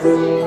Good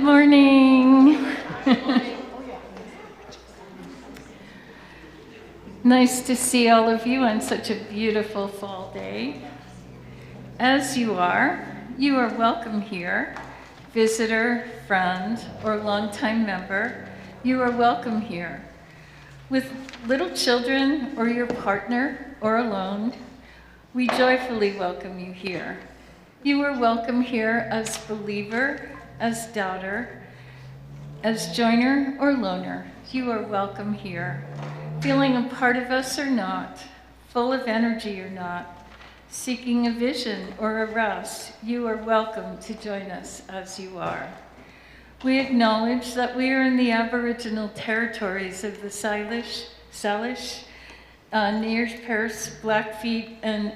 morning. Nice to see all of you on such a beautiful fall day. As you are welcome here. Visitor, friend, or longtime member, you are welcome here. With little children or your partner or alone, we joyfully welcome you here. You are welcome here as believer, as doubter, as joiner or loner. You are welcome here. Feeling a part of us or not, full of energy or not, seeking a vision or a rest, you are welcome to join us as you are. We acknowledge that we are in the Aboriginal territories of the Salish, Native Pairs, Blackfeet, and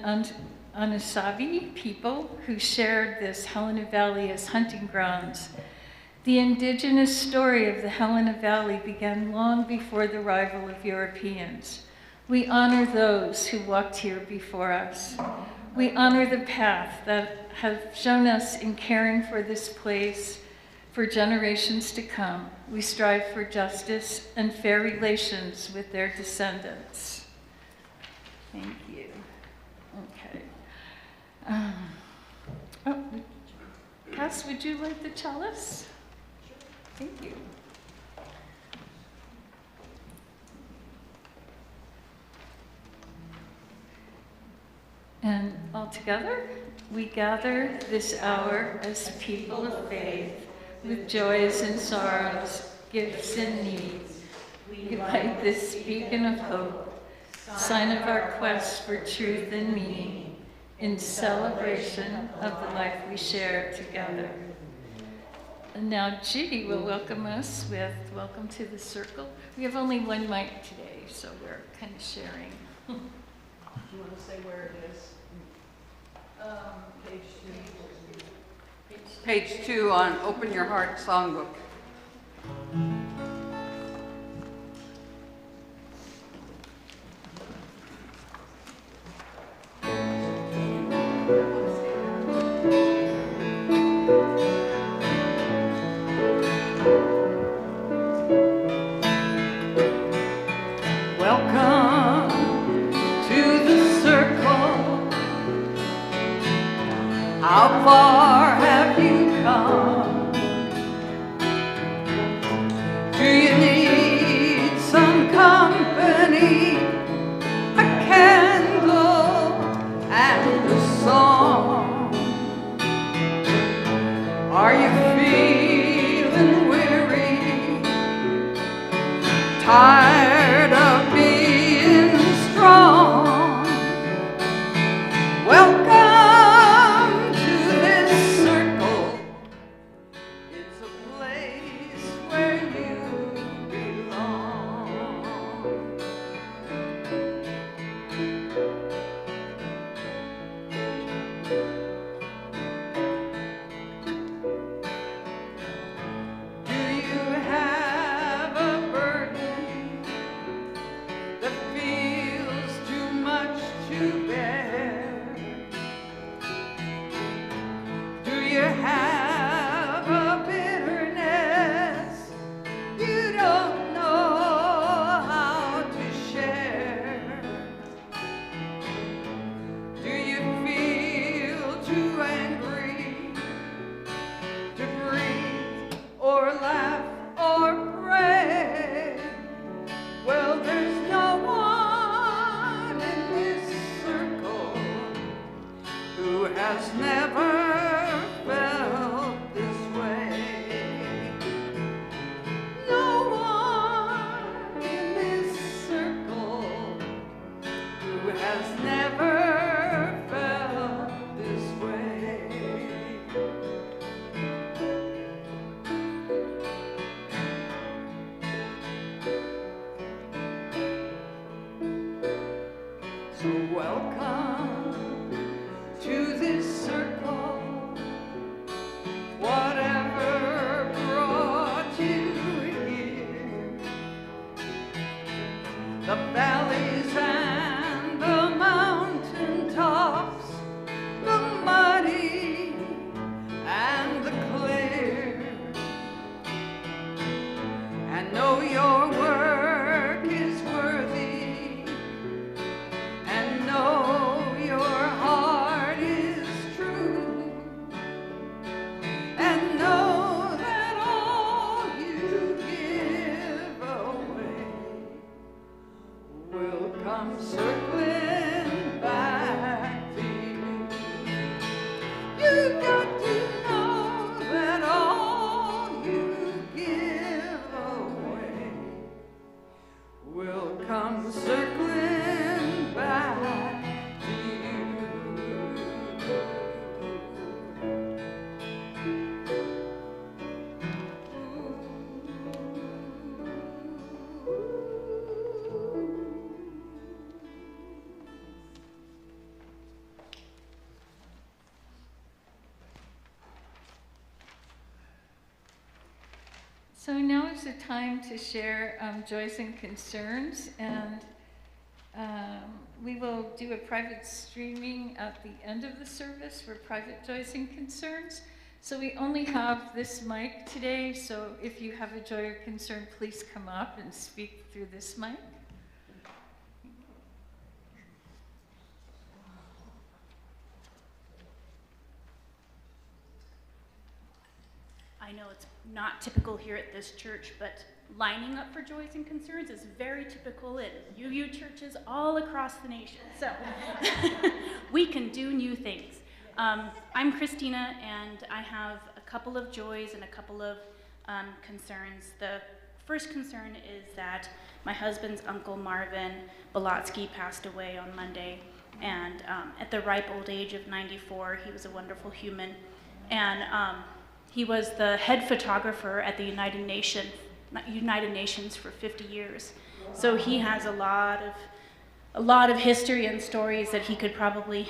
Anishinaabe people who shared this Helena Valley as hunting grounds. The indigenous story of the Helena Valley began long before the arrival of Europeans. We honor those who walked here before us. We honor the path that have shown us in caring for this place for generations to come. We strive for justice and fair relations with their descendants. Thank you. Okay. Cass, would you light the chalice? Thank you. And all together? We gather this hour as people of faith, with joys and sorrows, gifts and needs. We light this beacon of hope, sign of our quest for truth and meaning, in celebration of the life we share together. And now Judy will welcome us with Welcome to the Circle. We have only one mic today, so we're kind of sharing. Do you want to say where it is? Page 2. Page 2 on Open Your Heart Songbook. How far have you come? Do you need some company? A candle and a song? Are you feeling weary? Tired of being strong? Welcome. So now is the time to share joys and concerns, and we will do a private streaming at the end of the service for private joys and concerns. So we only have this mic today, so if you have a joy or concern, please come up and speak through this mic. I know it's not typical here at this church, but lining up for joys and concerns is very typical in UU churches all across the nation. So we can do new things. I'm Christina, and I have a couple of joys and a couple of concerns. The first concern is that my husband's uncle, Marvin Bolotsky, passed away on Monday, and at the ripe old age of 94, he was a wonderful human, and he was the head photographer at the United Nations for 50 years. So he has a lot of history and stories that he could probably,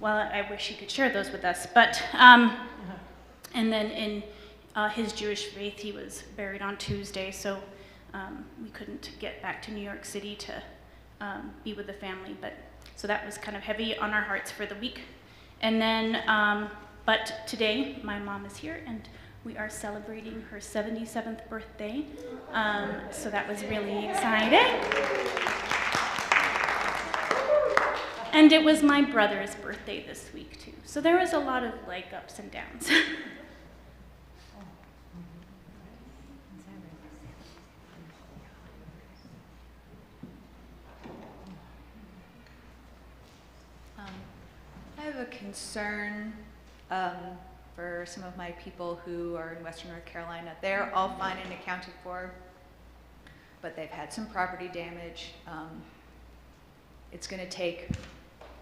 well, I wish he could share those with us. But, and then in his Jewish faith, he was buried on Tuesday, so we couldn't get back to New York City to be with the family. But so that was kind of heavy on our hearts for the week. And then, but today, my mom is here, and we are celebrating her 77th birthday, so that was really exciting. And it was my brother's birthday this week, too. So there was a lot of, like, ups and downs. I have a concern for some of my people who are in Western North Carolina. They're all fine and accounted for, but they've had some property damage. It's going to take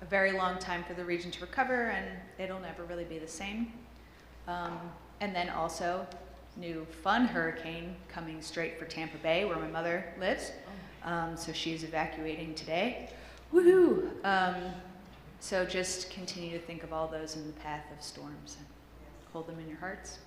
a very long time for the region to recover, and it'll never really be the same. And then also, new fun hurricane coming straight for Tampa Bay, where my mother lives. So she's evacuating today. Woohoo! So just continue to think of all those in the path of storms and hold them in your hearts.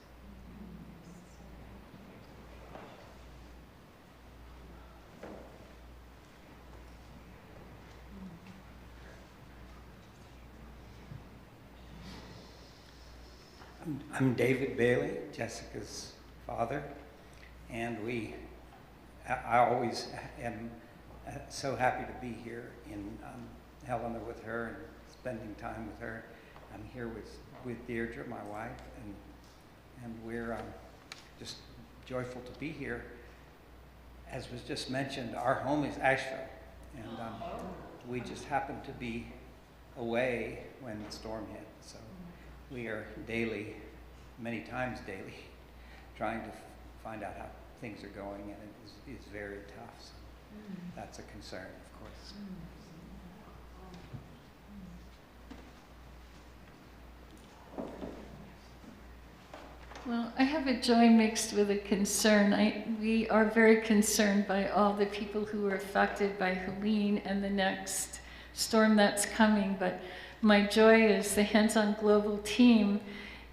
I'm David Bailey, Jessica's father, and I always am so happy to be here in Helena with her and spending time with her. I'm here with Deirdre, my wife, and we're just joyful to be here. As was just mentioned, our home is Asheville, and we just happened to be away when the storm hit. So we are daily, many times daily, trying to find out how things are going, and it is very tough. So that's a concern, of course. Well, I have a joy mixed with a concern. We are very concerned by all the people who were affected by Helene and the next storm that's coming, but my joy is the Hands on Global team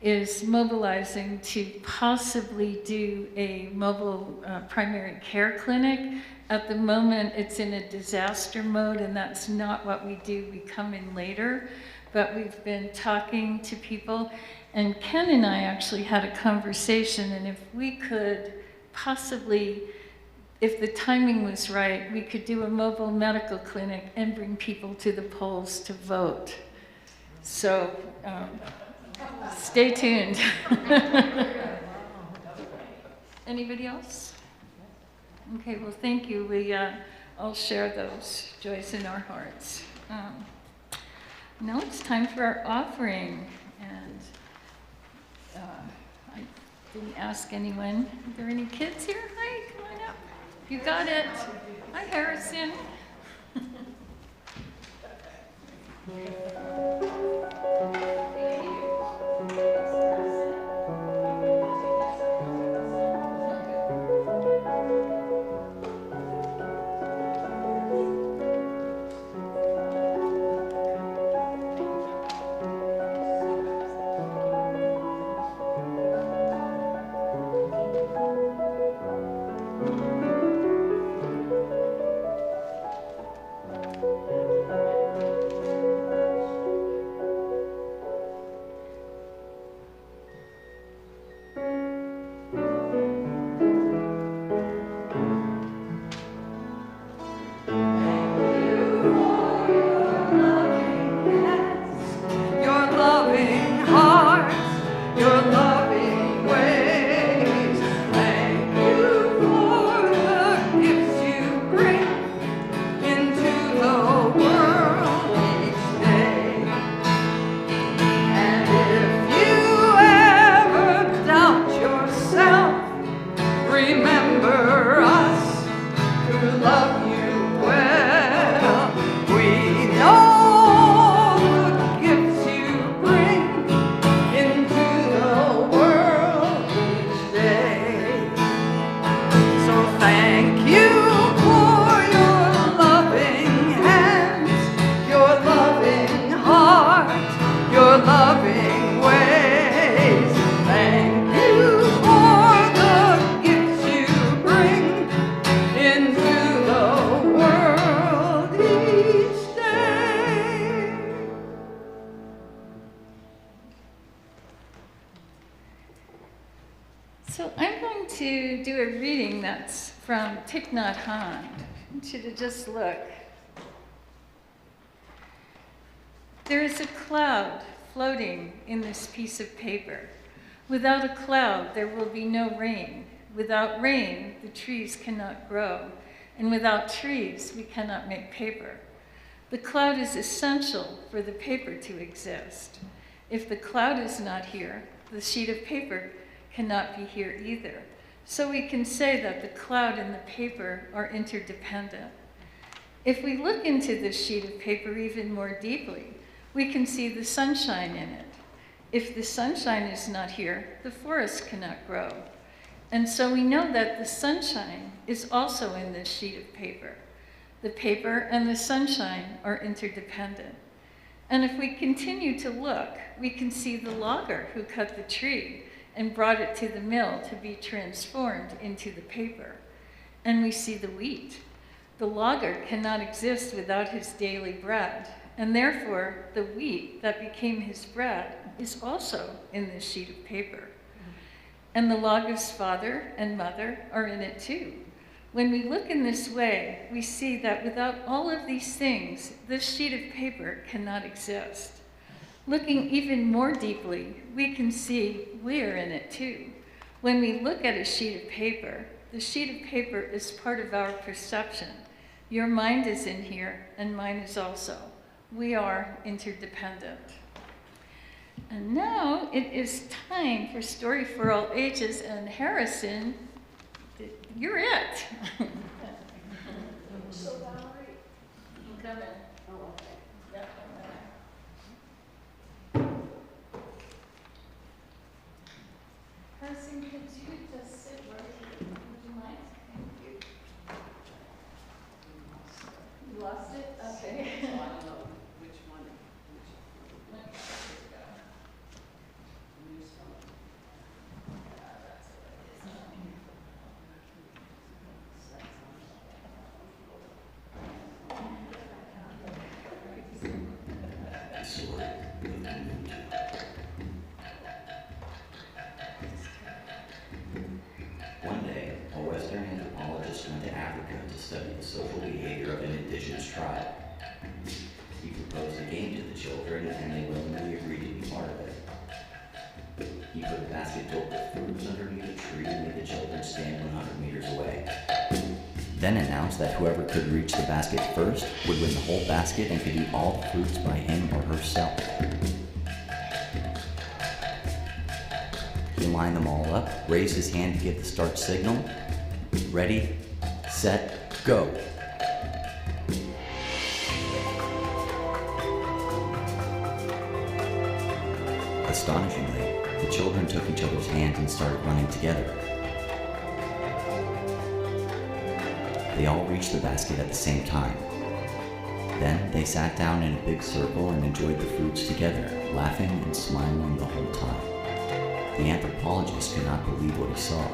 is mobilizing to possibly do a mobile primary care clinic. At the moment, it's in a disaster mode, and that's not what we do. We come in later, but we've been talking to people, and Ken and I actually had a conversation, and if we could possibly, if the timing was right, we could do a mobile medical clinic and bring people to the polls to vote. So stay tuned. Anybody else? Okay, well, thank you. We all share those joys in our hearts. Now it's time for our offering. And I didn't ask anyone. Are there any kids here? Hi, come on up. You got it. Hi, Harrison. So I'm going to do a reading that's from Thich Nhat Hanh. I want you to just look. There is a cloud floating in this piece of paper. Without a cloud, there will be no rain. Without rain, the trees cannot grow. And without trees, we cannot make paper. The cloud is essential for the paper to exist. If the cloud is not here, the sheet of paper cannot be here either. So we can say that the cloud and the paper are interdependent. If we look into this sheet of paper even more deeply, we can see the sunshine in it. If the sunshine is not here, the forest cannot grow. And so we know that the sunshine is also in this sheet of paper. The paper and the sunshine are interdependent. And if we continue to look, we can see the logger who cut the tree and brought it to the mill to be transformed into the paper. And we see the wheat. The logger cannot exist without his daily bread, and therefore the wheat that became his bread is also in this sheet of paper. And the logger's father and mother are in it too. When we look in this way, we see that without all of these things, this sheet of paper cannot exist. Looking even more deeply, we can see we're in it too. When we look at a sheet of paper, the sheet of paper is part of our perception. Your mind is in here, and mine is also. We are interdependent. And now it is time for Story for All Ages, and Harrison, you're it. So Valerie. I'm coming. Oh, okay. Yep. Harrison, could you just sit right here? Would you mind? Thank you. You lost it? Okay. So I don't know which one. One day, a Western anthropologist went to Africa to study the social behavior of an indigenous tribe. He proposed a game to the children, and they willingly agreed to be part of it. He put a basket filled with fruits underneath a tree and made the children stand 100 meters away. Then announced that whoever could reach the basket first would win the whole basket and could eat all the fruits by him or herself. He lined them all up, raised his hand to give the start signal. Ready, set, go. Astonishingly, the children took each other's hands and started running together. They all reached the basket at the same time. Then they sat down in a big circle and enjoyed the fruits together, laughing and smiling the whole time. The anthropologist could not believe what he saw,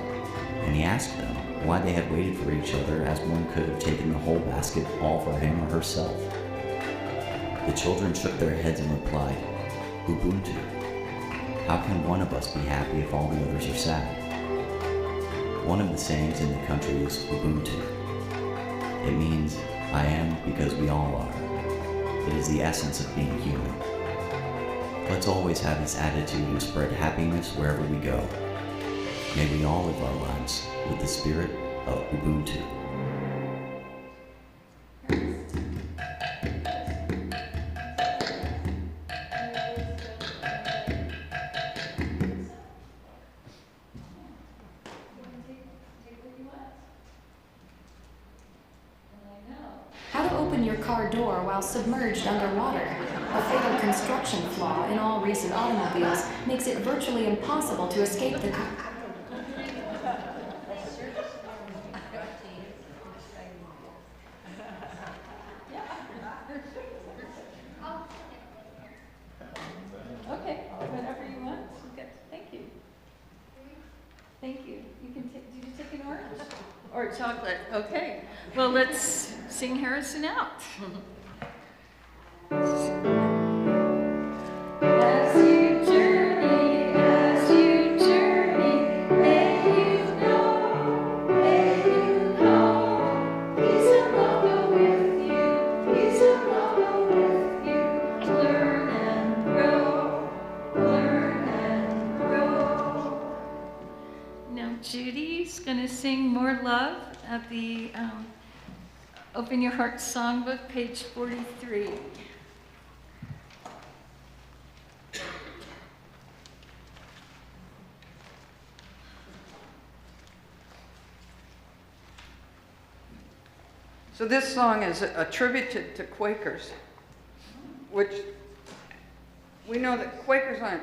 and he asked them why they had waited for each other, as one could have taken the whole basket all for him or herself. The children shook their heads and replied, Ubuntu. How can one of us be happy if all the others are sad? One of the sayings in the country is Ubuntu. It means, I am because we all are. It is the essence of being human. Let's always have this attitude and spread happiness wherever we go. May we all live our lives with the spirit of Ubuntu. How to open your car door while submerged underwater. A fatal construction flaw in all recent automobiles makes it virtually impossible to escape the car. Okay, whatever you want. Okay, thank you. Thank you. You can take, did you take an orange? Or chocolate, okay. Well, let's sing Harrison out. As you journey, may Judy's going to sing More Love at the Open Your Heart Songbook, page 43. So this song is attributed to Quakers, which we know that Quakers aren't,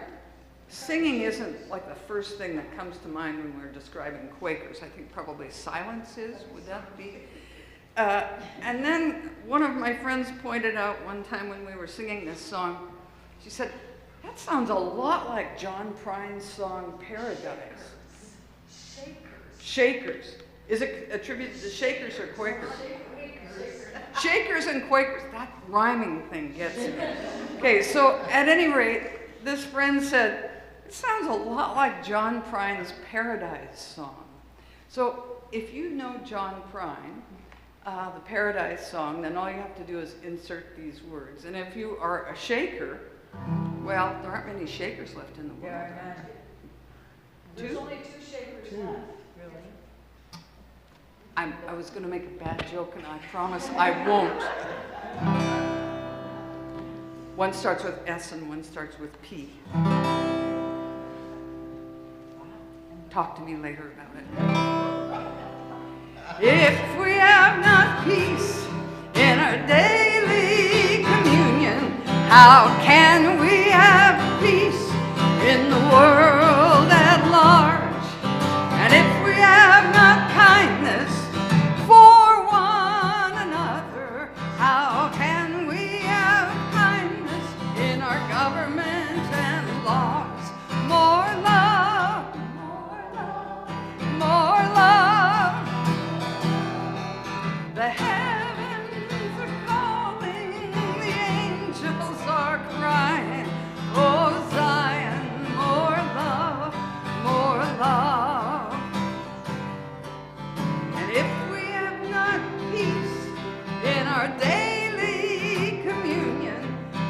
singing isn't like the first thing that comes to mind when we're describing Quakers. I think probably silence is, would that be? And then one of my friends pointed out one time when we were singing this song, she said, that sounds a lot like John Prine's song Paradise. Shakers. Is it attributed to Shakers or Quakers? Shakers and Quakers, that rhyming thing gets me. Okay, so at any rate, this friend said, it sounds a lot like John Prine's Paradise song. So if you know John Prine, the Paradise song, then all you have to do is insert these words. And if you are a Shaker, well, there aren't many Shakers left in the world. There are not. There's only 2 Shakers left, really. I was going to make a bad joke, and I promise I won't. One starts with S and one starts with P. Talk to me later about it. If we have not peace in our daily communion, how can we have peace in the world at large? And if we have not kindness for one another, how can we have kindness in our government and laws? More love, more love, more love. The heavens are calling, the angels are crying, oh Zion, more love, more love. And if we have not peace in our daily communion,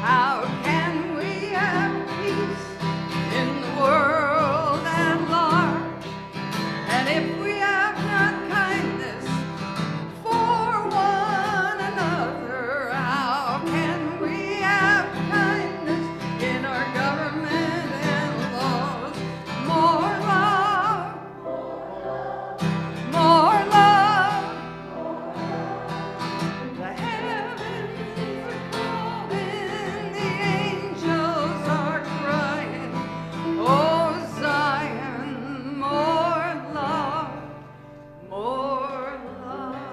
how can we have peace in the world at large? And if we have not kindness for one another, how can we have kindness in our government and laws? More love, more love. The heavens are calling, the angels are crying, oh Zion, more love, more love.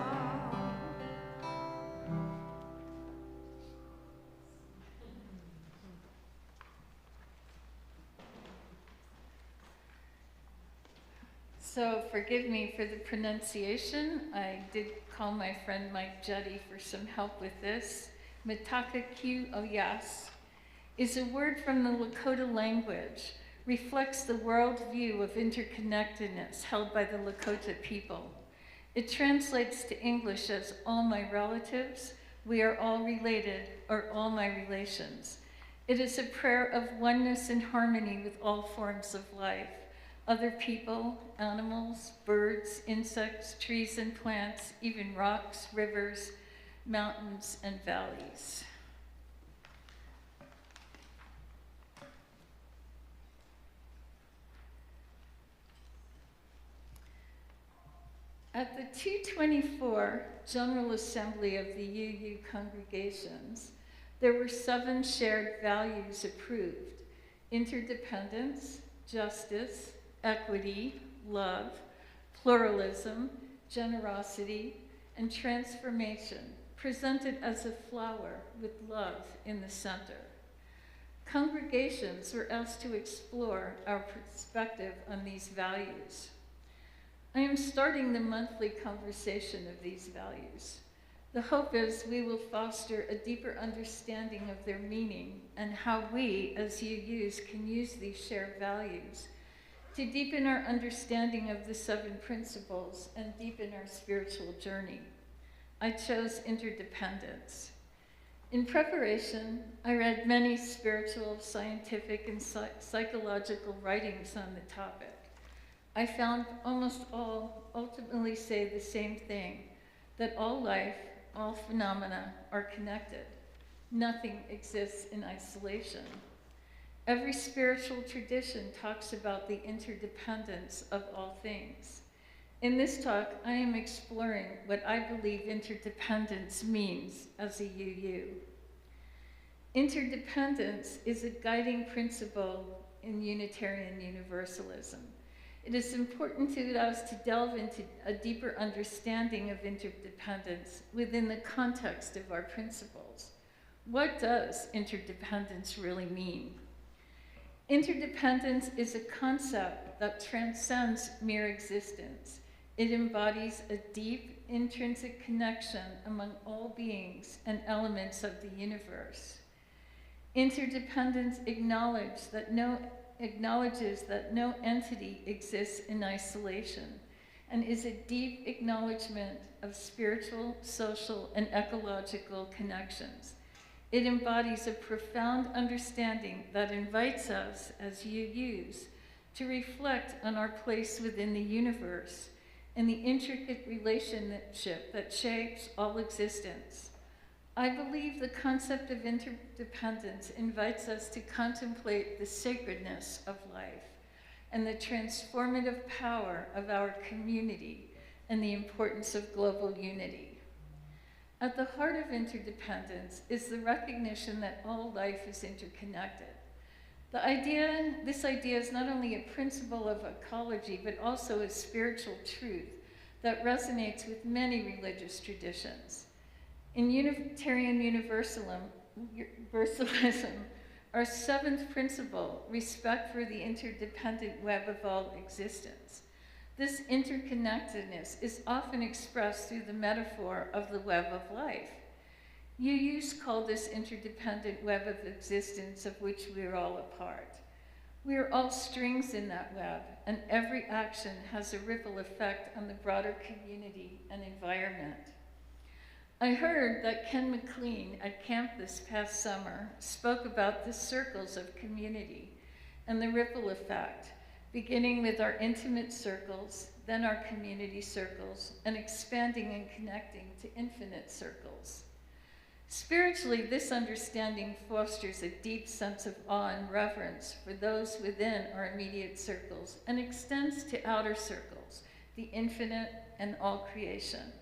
So forgive me for the pronunciation. I did call my friend Mike Juddy for some help with this. Mitaka Q Oyas is a word from the Lakota language, reflects the worldview of interconnectedness held by the Lakota people. It translates to English as all my relatives, we are all related, or all my relations. It is a prayer of oneness and harmony with all forms of life, other people, animals, birds, insects, trees and plants, even rocks, rivers, mountains, and valleys. At the 224 General Assembly of the UU congregations, there were 7 shared values approved: interdependence, justice, equity, love, pluralism, generosity, and transformation, presented as a flower with love in the center. Congregations were asked to explore our perspective on these values. I am starting the monthly conversation of these values. The hope is we will foster a deeper understanding of their meaning and how we, as UUs, can use these shared values to deepen our understanding of the 7 principles and deepen our spiritual journey. I chose interdependence. In preparation, I read many spiritual, scientific, and psychological writings on the topic. I found almost all ultimately say the same thing, that all life, all phenomena are connected. Nothing exists in isolation. Every spiritual tradition talks about the interdependence of all things. In this talk, I am exploring what I believe interdependence means as a UU. Interdependence is a guiding principle in Unitarian Universalism. It is important to us to delve into a deeper understanding of interdependence within the context of our principles. What does interdependence really mean? Interdependence is a concept that transcends mere existence. It embodies a deep intrinsic connection among all beings and elements of the universe. Interdependence acknowledges that no entity exists in isolation and is a deep acknowledgement of spiritual, social, and ecological connections. It embodies a profound understanding that invites us as UUs to reflect on our place within the universe and the intricate relationship that shapes all existence. I believe the concept of interdependence invites us to contemplate the sacredness of life and the transformative power of our community and the importance of global unity. At the heart of interdependence is the recognition that all life is interconnected. This idea is not only a principle of ecology, but also a spiritual truth that resonates with many religious traditions. In Unitarian Universalism, our seventh principle, respect for the interdependent web of all existence. This interconnectedness is often expressed through the metaphor of the web of life. UUs call this interdependent web of existence of which we are all a part. We are all strings in that web, and every action has a ripple effect on the broader community and environment. I heard that Ken McLean at camp this past summer spoke about the circles of community and the ripple effect, beginning with our intimate circles, then our community circles, and expanding and connecting to infinite circles. Spiritually, this understanding fosters a deep sense of awe and reverence for those within our immediate circles and extends to outer circles, the infinite and all creation.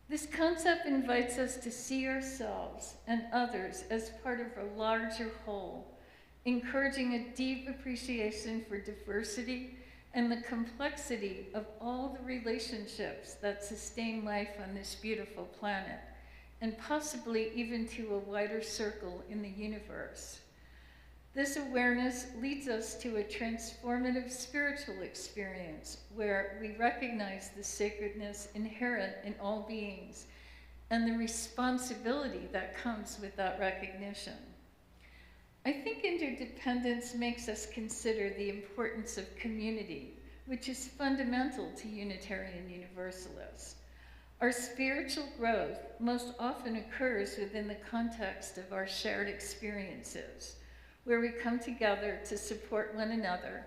This concept invites us to see ourselves and others as part of a larger whole, encouraging a deep appreciation for diversity and the complexity of all the relationships that sustain life on this beautiful planet, and possibly even to a wider circle in the universe. This awareness leads us to a transformative spiritual experience where we recognize the sacredness inherent in all beings and the responsibility that comes with that recognition. I think interdependence makes us consider the importance of community, which is fundamental to Unitarian Universalists. Our spiritual growth most often occurs within the context of our shared experiences, where we come together to support one another,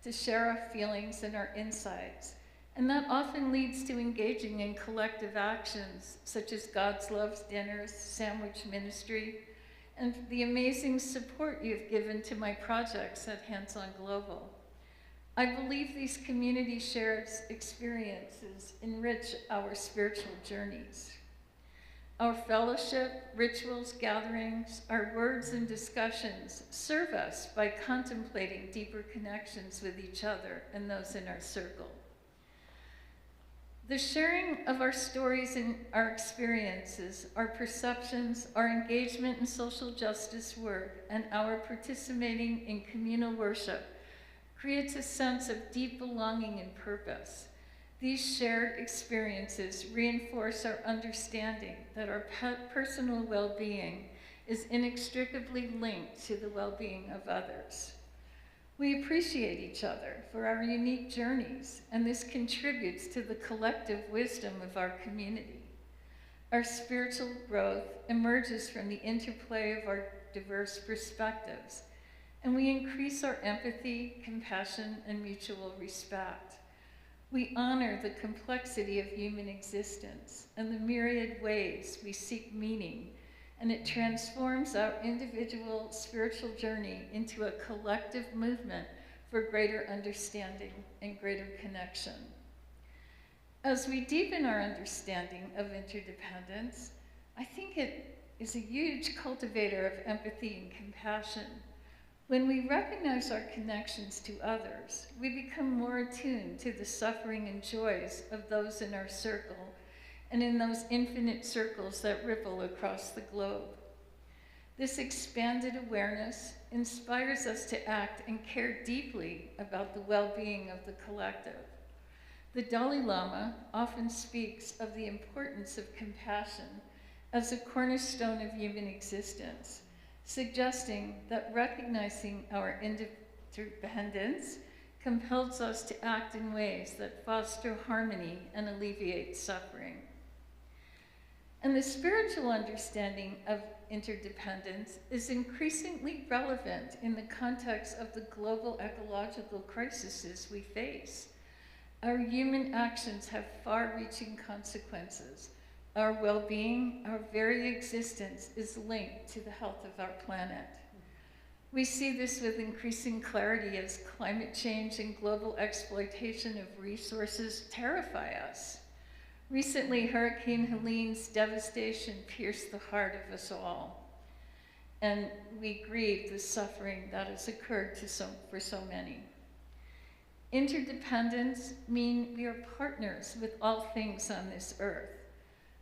to share our feelings and our insights. And that often leads to engaging in collective actions, such as God's Loves Dinners, Sandwich Ministry, and the amazing support you've given to my projects at Hands On Global. I believe these community shared experiences enrich our spiritual journeys. Our fellowship, rituals, gatherings, our words and discussions serve us by contemplating deeper connections with each other and those in our circle. The sharing of our stories and our experiences, our perceptions, our engagement in social justice work, and our participating in communal worship creates a sense of deep belonging and purpose. These shared experiences reinforce our understanding that our personal well-being is inextricably linked to the well-being of others. We appreciate each other for our unique journeys, and this contributes to the collective wisdom of our community. Our spiritual growth emerges from the interplay of our diverse perspectives, and we increase our empathy, compassion, and mutual respect. We honor the complexity of human existence and the myriad ways we seek meaning, and it transforms our individual spiritual journey into a collective movement for greater understanding and greater connection. As we deepen our understanding of interdependence, I think it is a huge cultivator of empathy and compassion. When we recognize our connections to others, we become more attuned to the suffering and joys of those in our circle and in those infinite circles that ripple across the globe. This expanded awareness inspires us to act and care deeply about the well-being of the collective. The Dalai Lama often speaks of the importance of compassion as a cornerstone of human existence, suggesting that recognizing our interdependence compels us to act in ways that foster harmony and alleviate suffering. And the spiritual understanding of interdependence is increasingly relevant in the context of the global ecological crises we face. Our human actions have far-reaching consequences. Our well-being, our very existence, is linked to the health of our planet. We see this with increasing clarity as climate change and global exploitation of resources terrify us. Recently, Hurricane Helene's devastation pierced the heart of us all, and we grieve the suffering that has occurred for so many. Interdependence means we are partners with all things on this earth.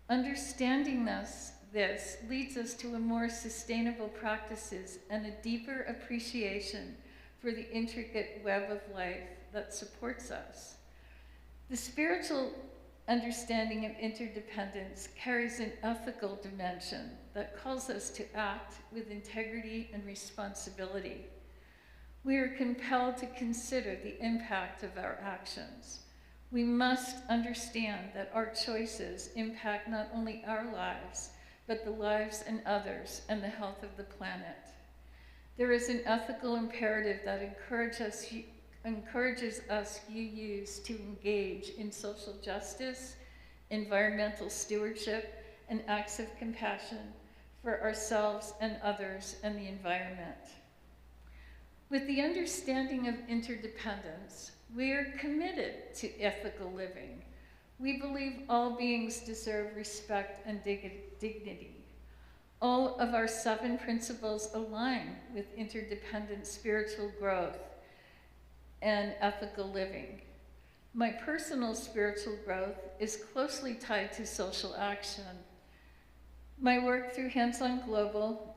Understanding this leads us to a more sustainable practices and a deeper appreciation for the intricate web of life that supports us. The spiritual understanding of interdependence carries an ethical dimension that calls us to act with integrity and responsibility. We are compelled to consider the impact of our actions. We must understand that our choices impact not only our lives, but the lives of others and the health of the planet. There is an ethical imperative that encourages us UUs to engage in social justice, environmental stewardship, and acts of compassion for ourselves and others and the environment. With the understanding of interdependence, we are committed to ethical living. We believe all beings deserve respect and dignity. All of our 7 principles align with interdependent spiritual growth and ethical living. My personal spiritual growth is closely tied to social action. My work through Hands-On Global,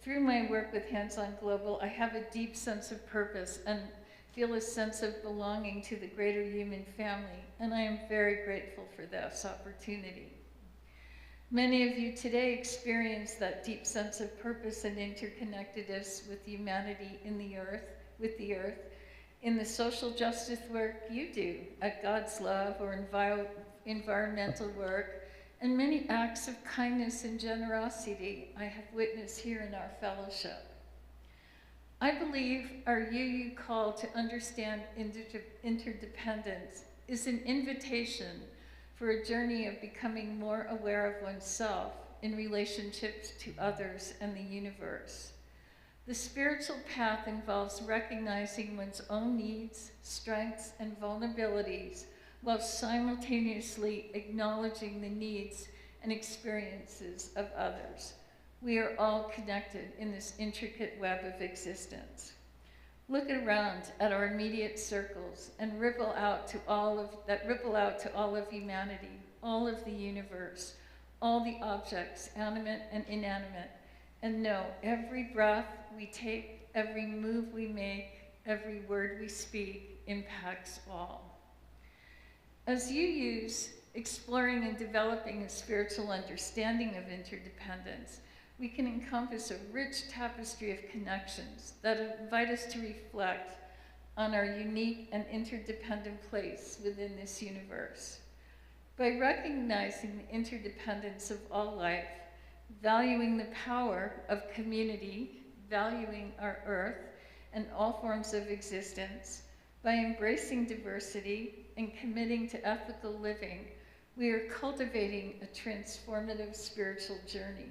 through my work with Hands-On Global, I have a deep sense of purpose and feel a sense of belonging to the greater human family, and I am very grateful for this opportunity. Many of you today experience that deep sense of purpose and interconnectedness with humanity with the earth, in the social justice work you do at God's Love or environmental work, and many acts of kindness and generosity I have witnessed here in our fellowship. I believe our UU call to understand interdependence is an invitation for a journey of becoming more aware of oneself in relationships to others and the universe. The spiritual path involves recognizing one's own needs, strengths, and vulnerabilities while simultaneously acknowledging the needs and experiences of others. We are all connected in this intricate web of existence. Look around at our immediate circles and ripple out to all of humanity, all of the universe, all the objects, animate and inanimate, and know every breath we take, every move we make, every word we speak impacts all. As you use exploring and developing a spiritual understanding of interdependence, we can encompass a rich tapestry of connections that invite us to reflect on our unique and interdependent place within this universe. By recognizing the interdependence of all life, valuing the power of community, valuing our earth and all forms of existence, by embracing diversity and committing to ethical living, we are cultivating a transformative spiritual journey.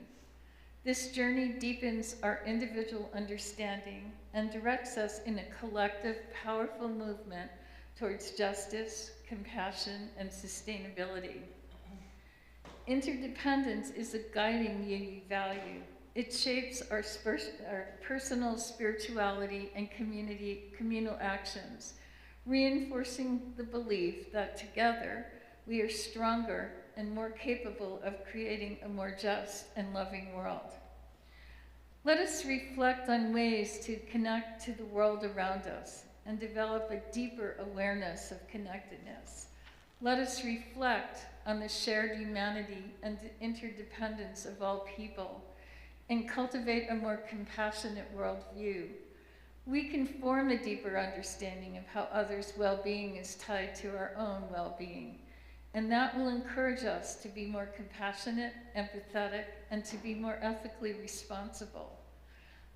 This journey deepens our individual understanding and directs us in a collective, powerful movement towards justice, compassion, and sustainability. Interdependence is a guiding UU value. It shapes our personal spirituality and communal actions, reinforcing the belief that together we are stronger and more capable of creating a more just and loving world. Let us reflect on ways to connect to the world around us and develop a deeper awareness of connectedness. Let us reflect on the shared humanity and interdependence of all people and cultivate a more compassionate worldview. We can form a deeper understanding of how others' well-being is tied to our own well-being, and that will encourage us to be more compassionate, empathetic, and to be more ethically responsible.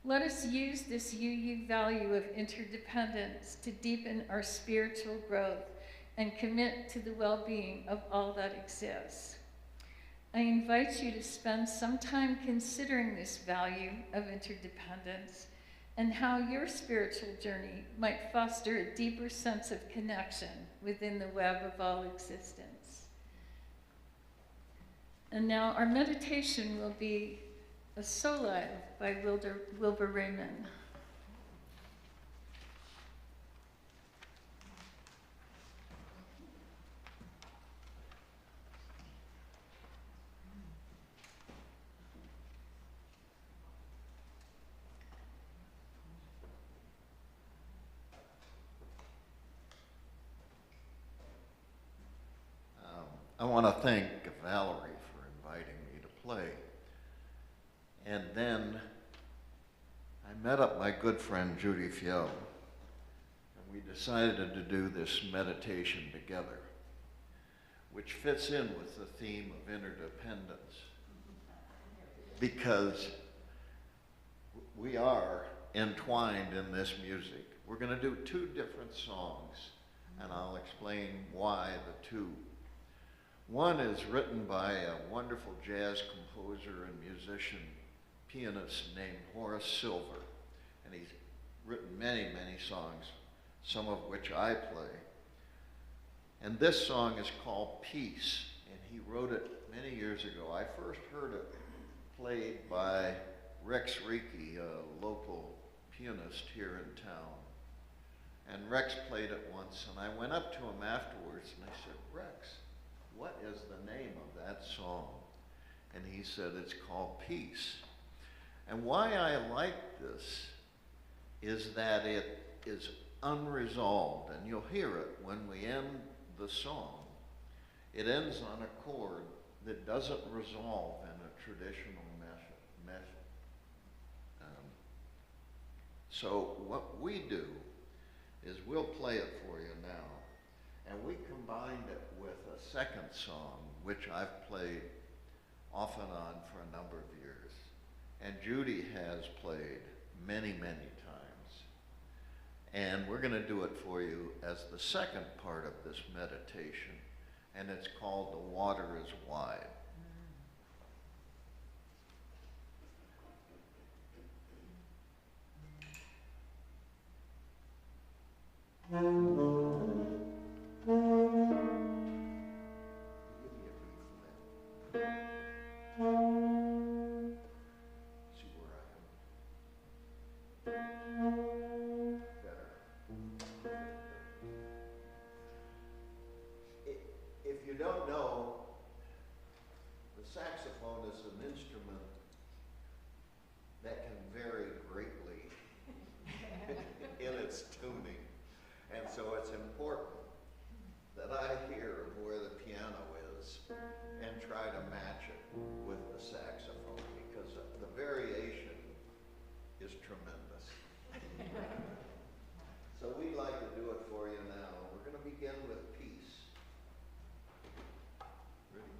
Let us use this UU value of interdependence to deepen our spiritual growth and commit to the well-being of all that exists. I invite you to spend some time considering this value of interdependence and how your spiritual journey might foster a deeper sense of connection within the web of all existence. And now our meditation will be a solo by Wilbur Raymond. I want to thank Valerie for inviting me to play. And then I met up my good friend Judy Fiel, and we decided to do this meditation together, which fits in with the theme of interdependence, because we are entwined in this music. We're going to do two different songs, and I'll explain why the two. One is written by a wonderful jazz composer and musician, pianist named Horace Silver. And he's written many, many songs, some of which I play. And this song is called Peace, and he wrote it many years ago. I first heard it played by Rex Reiki, a local pianist here in town. And Rex played it once, and I went up to him afterwards and I said, Rex, what is the name of that song? And he said, it's called Peace. And why I like this is that it is unresolved, and you'll hear it when we end the song. It ends on a chord that doesn't resolve in a traditional measure. So what we do is we'll play it for you now. And we combined it with a second song, which I've played off and on for a number of years. And Judy has played many, many times. And we're going to do it for you as the second part of this meditation. And it's called The Water is Wide. If you don't know, the saxophone is an instrument that can vary greatly in its tuning. And so it's important that I hear where the piano is and try to match it with the saxophone, because the variation is tremendous. So we'd like to do it for you now. We're going to begin with Peace. Ready?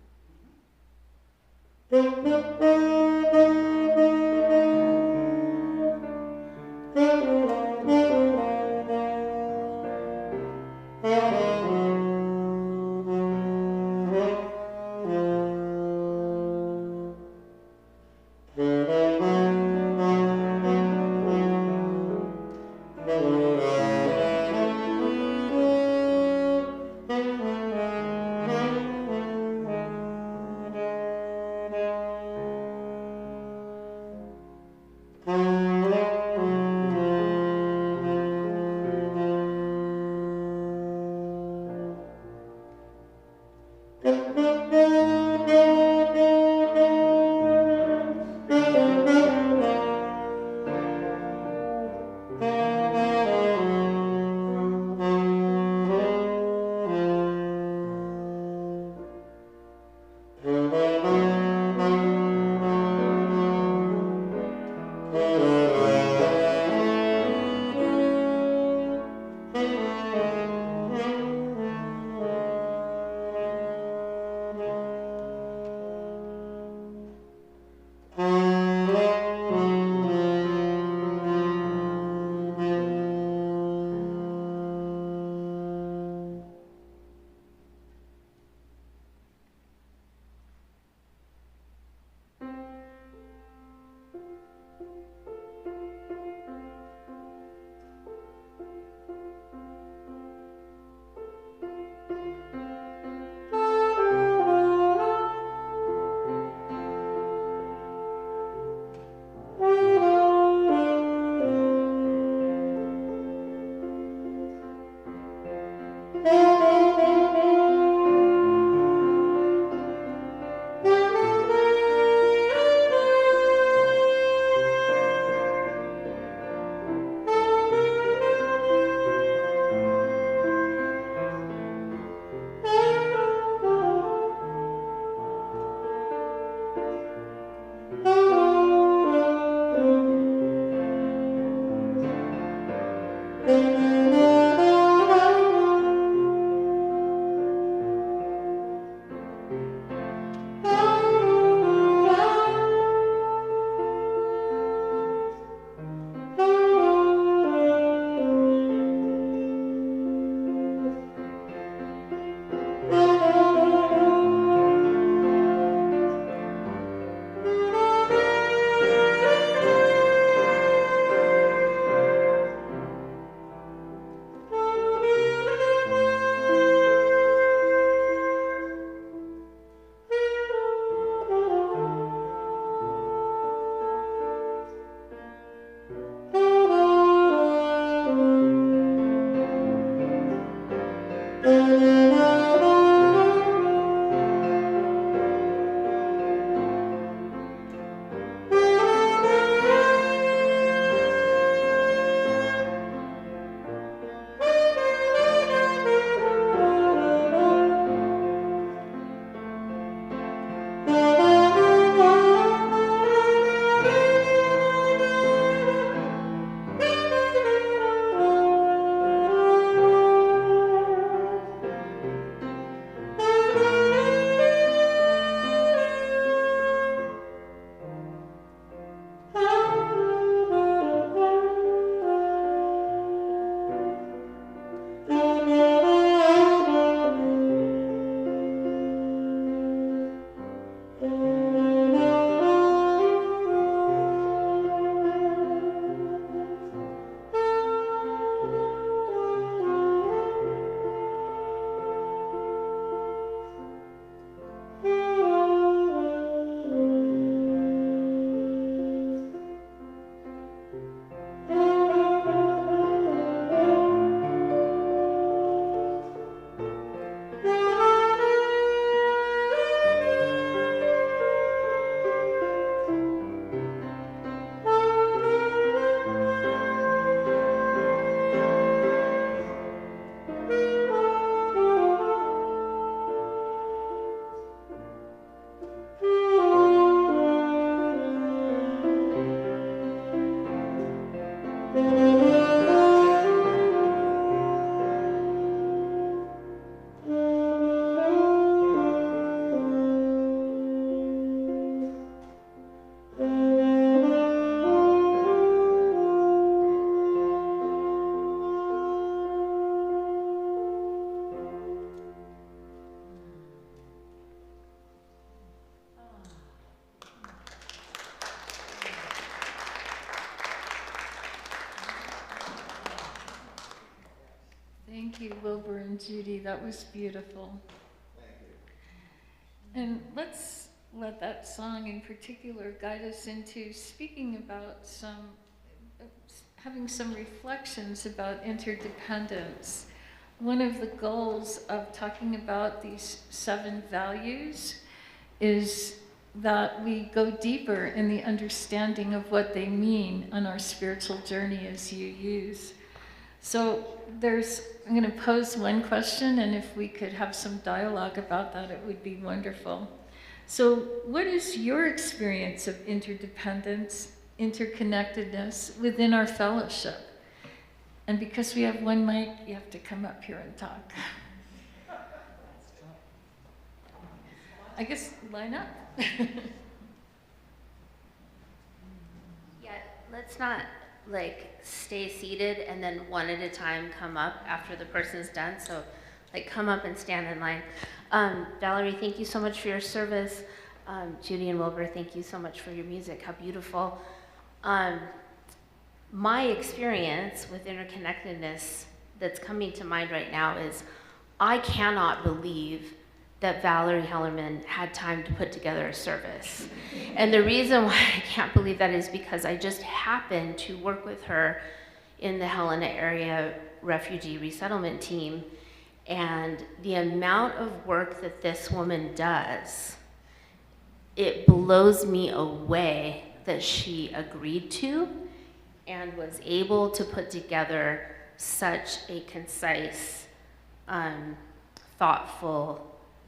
Thank you, Wilbur and Judy. That was beautiful. Thank you. And let's let that song in particular guide us into speaking about having some reflections about interdependence. One of the goals of talking about these 7 values is that we go deeper in the understanding of what they mean on our spiritual journey as you use. So I'm going to pose one question, and if we could have some dialogue about that, it would be wonderful. So what is your experience of interdependence, interconnectedness within our fellowship? And because we have one mic, you have to come up here and talk. I guess line up. Yeah, let's not stay seated and then one at a time come up after the person's done. So come up and stand in line. Valerie, thank you so much for your service. Judy and Wilbur, thank you so much for your music. How beautiful. My experience with interconnectedness that's coming to mind right now is I cannot believe that Valerie Hellerman had time to put together a service. And the reason why I can't believe that is because I just happened to work with her in the Helena area refugee resettlement team. And the amount of work that this woman does, it blows me away that she agreed to and was able to put together such a concise, thoughtful,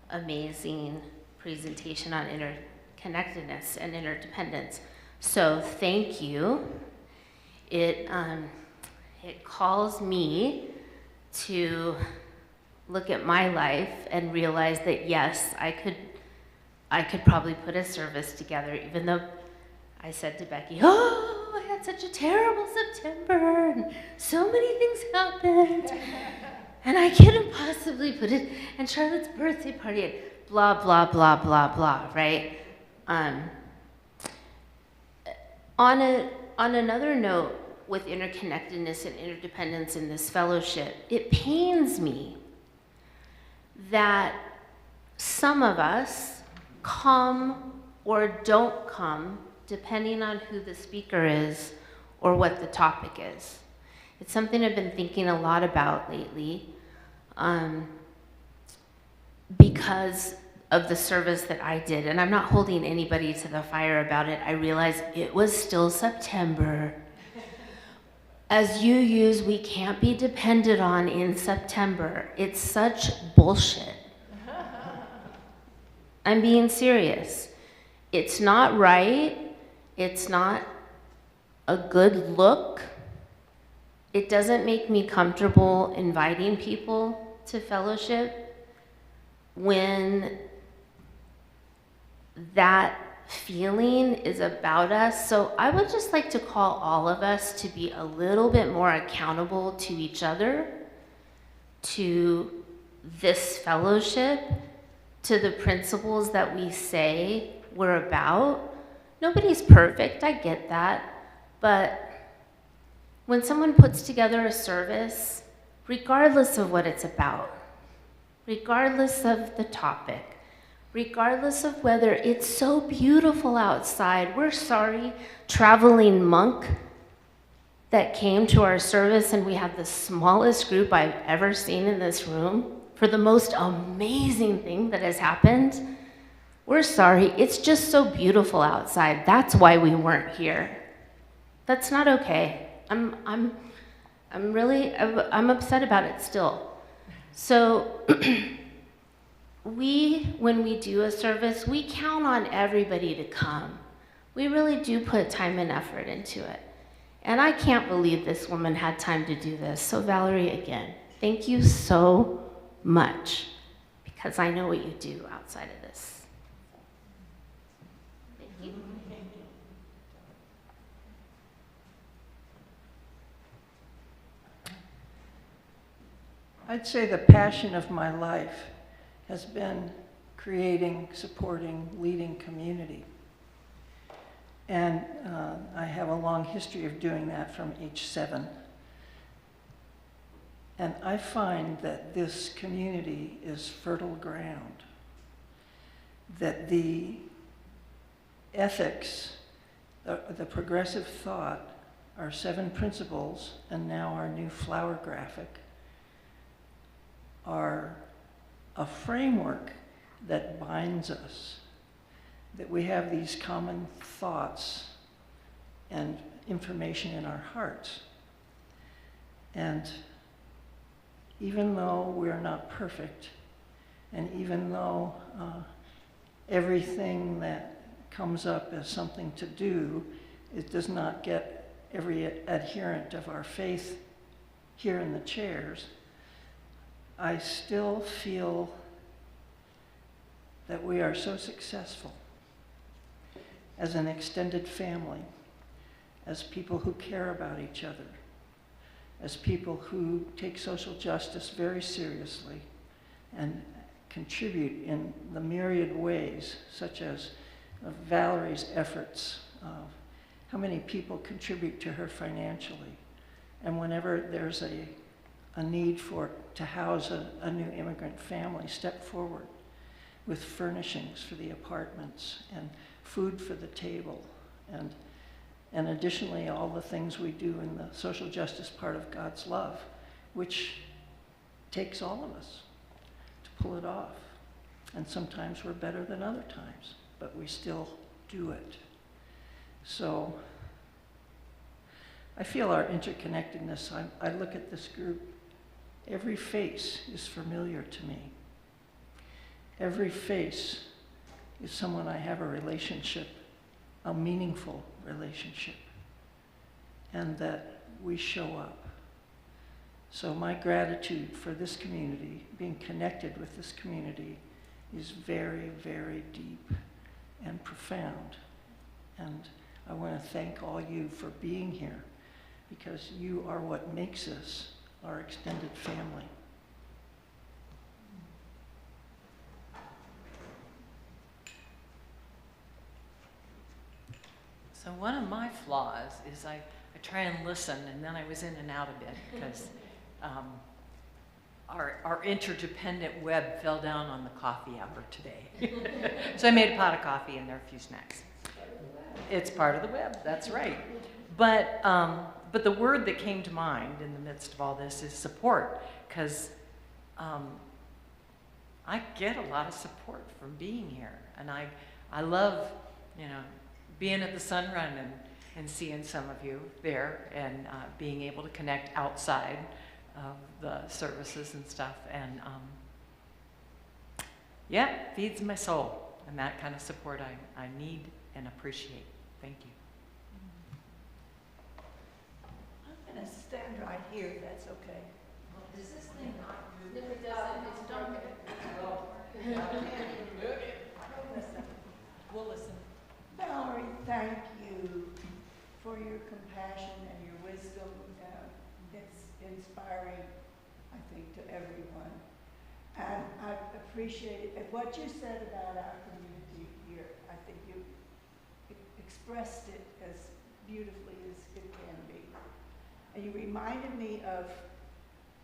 amazing presentation on interconnectedness and interdependence. So thank you. It calls me to look at my life and realize that yes, I could probably put a service together, even though I said to Becky, oh, I had such a terrible September and so many things happened. And I couldn't possibly put it, and Charlotte's birthday party, and blah, blah, blah, blah, blah, right? On another note, with interconnectedness and interdependence in this fellowship, it pains me that some of us come or don't come, depending on who the speaker is or what the topic is. It's something I've been thinking a lot about lately, because of the service that I did. And I'm not holding anybody to the fire about it. I realize it was still September. As you use, we can't be depended on in September. It's such bullshit. I'm being serious. It's not right. It's not a good look. It doesn't make me comfortable inviting people to fellowship when that feeling is about us. So I would just like to call all of us to be a little bit more accountable to each other, to this fellowship, to the principles that we say we're about. Nobody's perfect, I get that, but when someone puts together a service, regardless of what it's about, regardless of the topic, regardless of whether it's so beautiful outside, we're sorry, traveling monk that came to our service, and we had the smallest group I've ever seen in this room for the most amazing thing that has happened. We're sorry, it's just so beautiful outside. That's why we weren't here. That's not okay. I'm upset about it still. So when we do a service, we count on everybody to come. We really do put time and effort into it. And I can't believe this woman had time to do this. So Valerie, again, thank you so much, because I know what you do outside of this. Thank you. I'd say the passion of my life has been creating, supporting, leading community. And I have a long history of doing that from age 7. And I find that this community is fertile ground, that the ethics, the progressive thought, our 7 principles, and now our new flower graphic, are a framework that binds us, that we have these common thoughts and information in our hearts. And even though we're not perfect, and even though everything that comes up as something to do, it does not get every adherent of our faith here in the chairs, I still feel that we are so successful as an extended family, as people who care about each other, as people who take social justice very seriously and contribute in the myriad ways, such as Valerie's efforts, how many people contribute to her financially. And whenever there's a need to house a new immigrant family, step forward with furnishings for the apartments and food for the table, and additionally all the things we do in the social justice part of God's love, which takes all of us to pull it off. And sometimes we're better than other times, but we still do it. So I feel our interconnectedness. I look at this group, every face is familiar to me. Every face is someone I have a relationship, a meaningful relationship, and that we show up. So my gratitude for this community, being connected with this community, is very, very deep and profound. And I want to thank all you for being here, because you are what makes us our extended family. So one of my flaws is I try and listen, and then I was in and out a bit because our interdependent web fell down on the coffee hour today. So I made a pot of coffee and there are a few snacks. It's part of the web, that's right. But the word that came to mind in the midst of all this is support, because I get a lot of support from being here, and I love, being at the Sun Run and seeing some of you there, and being able to connect outside of the services and stuff, and feeds my soul, and that kind of support I need and appreciate. Thank you. I'm going to stand right here, if that's okay. Does this thing not move? No, it doesn't. It's dark. We'll listen. Valerie, thank you for your compassion and your wisdom. It's inspiring, I think, to everyone. And I appreciate what you said about our community here. I think you expressed it as beautifully as it can be. And you reminded me of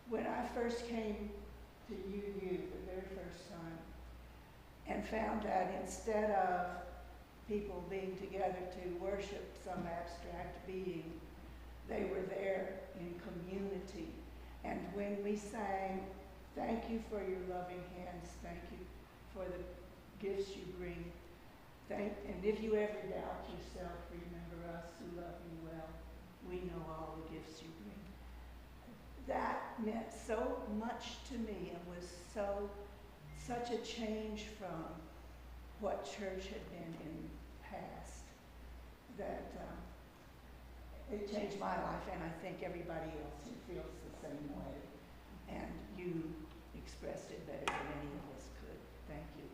when I first came to UU the very first time, and found that instead of people being together to worship some abstract being, they were there in community. And when we sang, "Thank you for your loving hands, thank you for the gifts you bring, and if you ever doubt yourself, remember us who love you well. We know all the gifts you bring." That meant so much to me and was such a change from what church had been in the past, that it changed my life, and I think everybody else feels the same way. And you expressed it better than any of us could. Thank you.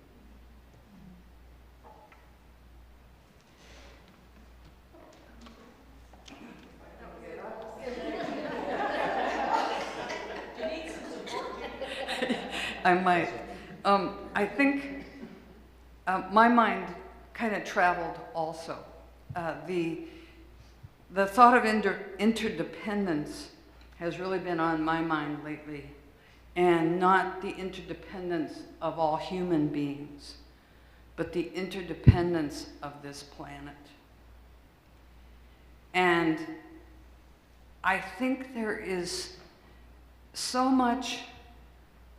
I might. I think my mind kind of traveled also. The thought of interdependence has really been on my mind lately, and not the interdependence of all human beings, but the interdependence of this planet. And I think there is so much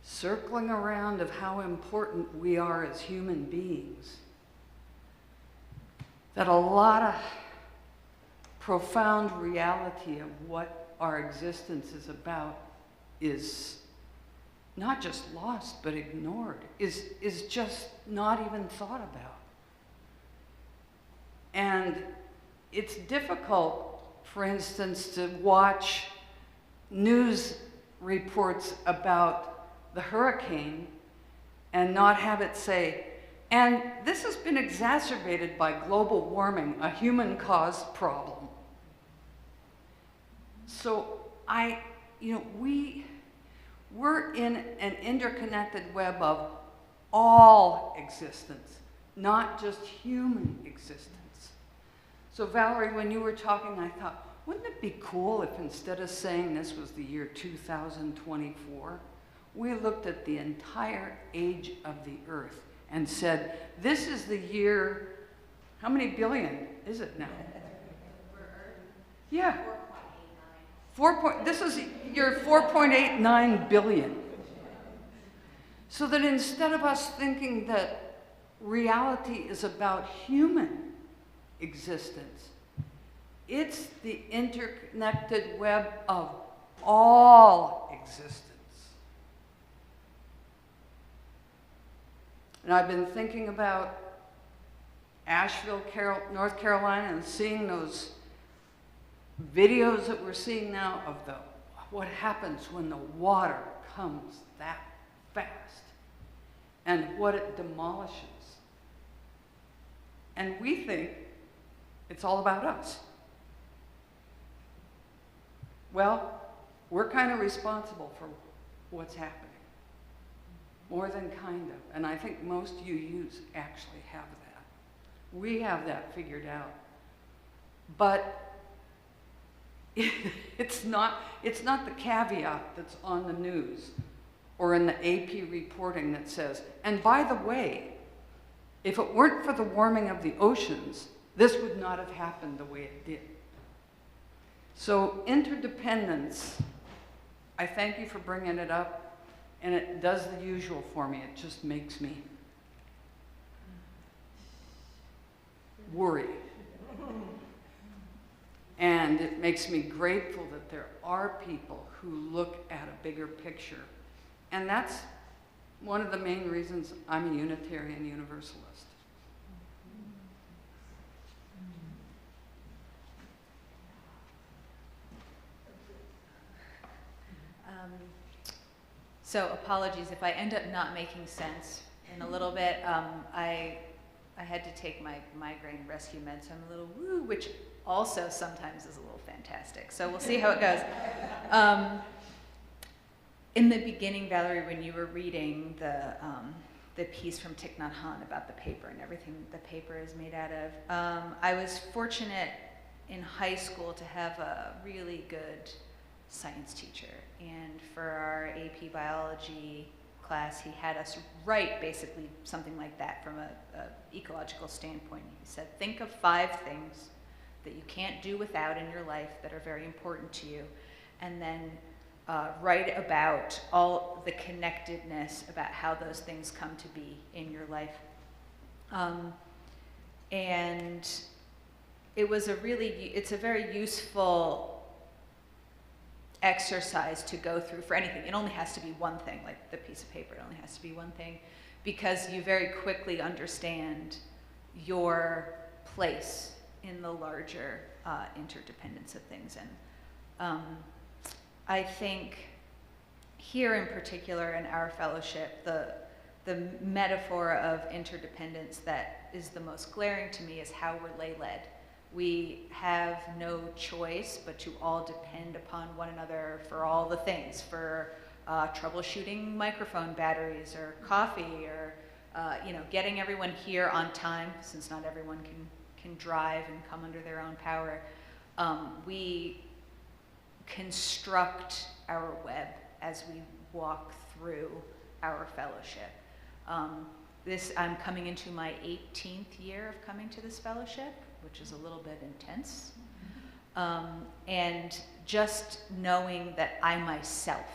circling around of how important we are as human beings that a lot of profound reality of what our existence is about is not just lost but ignored, is just not even thought about. And it's difficult, for instance, to watch news reports about the hurricane and not have it say, and this has been exacerbated by global warming, a human-caused problem. So we're in an interconnected web of all existence, not just human existence. So Valerie, when you were talking, I thought, wouldn't it be cool if instead of saying this was the year 2024, we looked at the entire age of the Earth and said, this is the year, how many billion is it now? Yeah. This is your 4.89 billion. So that instead of us thinking that reality is about human existence, it's the interconnected web of all existence. And I've been thinking about Asheville, North Carolina, and seeing those videos that we're seeing now of what happens when the water comes that fast and what it demolishes. And we think it's all about us. Well, we're kind of responsible for what's happening. More than kind of. And I think most UUs actually have that. We have that figured out. But it's not the caveat that's on the news or in the AP reporting that says, and by the way, if it weren't for the warming of the oceans, this would not have happened the way it did. So interdependence, I thank you for bringing it up. And it does the usual for me. It just makes me worry. And it makes me grateful that there are people who look at a bigger picture. And that's one of the main reasons I'm a Unitarian Universalist. So apologies if I end up not making sense in a little bit. I had to take my migraine rescue meds, so I'm a little woo, which also sometimes is a little fantastic. So we'll see how it goes. In the beginning, Valerie, when you were reading the piece from Thich Nhat Hanh about the paper and everything the paper is made out of, I was fortunate in high school to have a really good science teacher, and for our AP biology class he had us write basically something like that from a ecological standpoint. He said, think of 5 things that you can't do without in your life that are very important to you, and then write about all the connectedness about how those things come to be in your life. And it's a very useful exercise to go through for anything. It only has to be one thing, like the piece of paper, it only has to be one thing, because you very quickly understand your place in the larger interdependence of things. And I think here in particular in our fellowship, the metaphor of interdependence that is the most glaring to me is how we're lay-led. We have no choice but to all depend upon one another for all the things, for troubleshooting microphone batteries or coffee, or getting everyone here on time, since not everyone can drive and come under their own power. We construct our web as we walk through our fellowship. I'm coming into my 18th year of coming to this fellowship, which is a little bit intense. And just knowing that I myself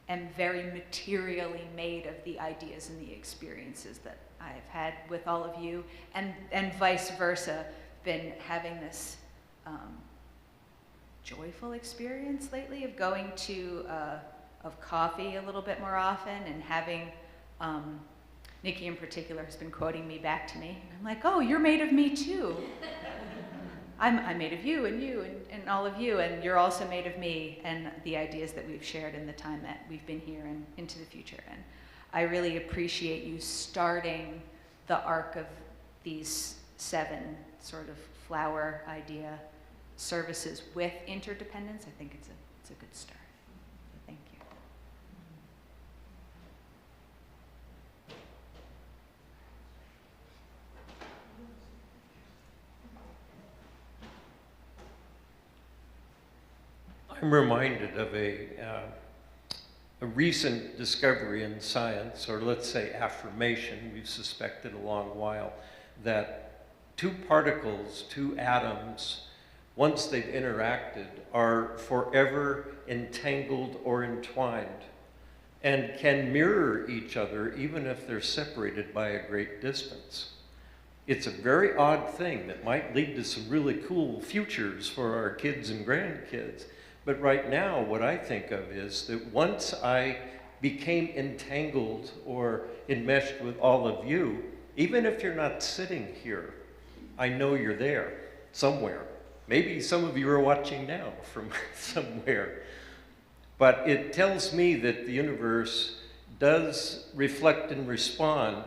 am very materially made of the ideas and the experiences that I've had with all of you, and vice versa, been having this joyful experience lately of going to of coffee a little bit more often, and having Nikki in particular has been quoting me back to me. And I'm like, oh, you're made of me too. I'm made of you and all of you, and you're also made of me and the ideas that we've shared in the time that we've been here and into the future. And I really appreciate you starting the arc of these 7 sort of flower idea services with Interdependence. I think it's a good start. So thank you. I'm reminded of a recent discovery in science, or let's say affirmation, we've suspected a long while, that 2 particles, 2 atoms, once they've interacted, are forever entangled or entwined and can mirror each other even if they're separated by a great distance. It's a very odd thing that might lead to some really cool futures for our kids and grandkids. But right now, what I think of is that once I became entangled or enmeshed with all of you, even if you're not sitting here, I know you're there somewhere. Maybe some of you are watching now from somewhere. But it tells me that the universe does reflect and respond,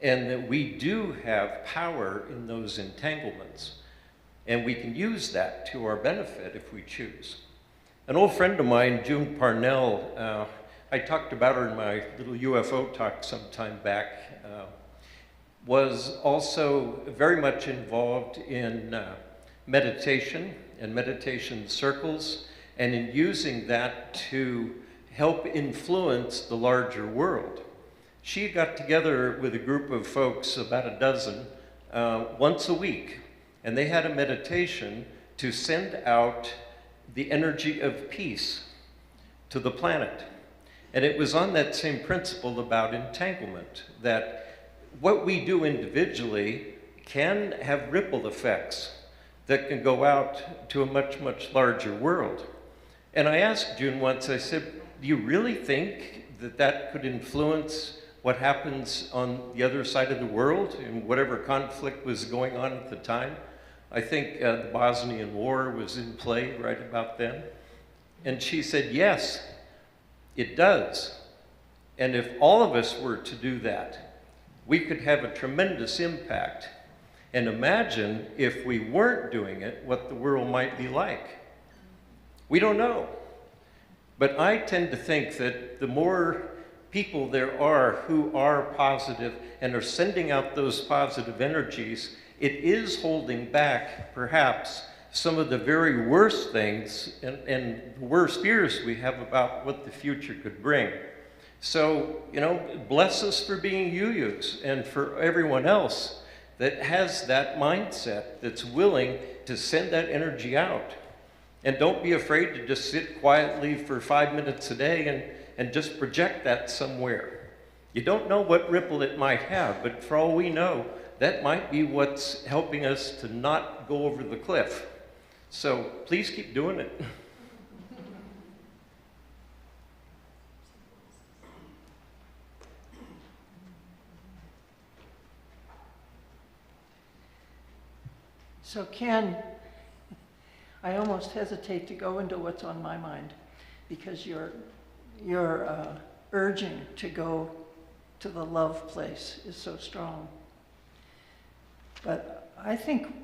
and that we do have power in those entanglements. And we can use that to our benefit if we choose. An old friend of mine, June Parnell, I talked about her in my little UFO talk some time back, was also very much involved in meditation and meditation circles, and in using that to help influence the larger world. She got together with a group of folks, about a dozen, once a week, and they had a meditation to send out the energy of peace to the planet. And it was on that same principle about entanglement, that what we do individually can have ripple effects that can go out to a much, much larger world. And I asked June once, I said, do you really think that that could influence what happens on the other side of the world and whatever conflict was going on at the time? I think the Bosnian War was in play right about then. And she said, yes, it does. And if all of us were to do that, we could have a tremendous impact. And imagine if we weren't doing it, what the world might be like. We don't know. But I tend to think that the more people there are who are positive and are sending out those positive energies, it is holding back, perhaps, some of the very worst things and worst fears we have about what the future could bring. So, you know, bless us for being you-yous, and for everyone else that has that mindset, that's willing to send that energy out. And don't be afraid to just sit quietly for 5 minutes a day and just project that somewhere. You don't know what ripple it might have, but for all we know, that might be what's helping us to not go over the cliff. So please keep doing it. So Ken, I almost hesitate to go into what's on my mind, because your urging to go to the love place is so strong. But I think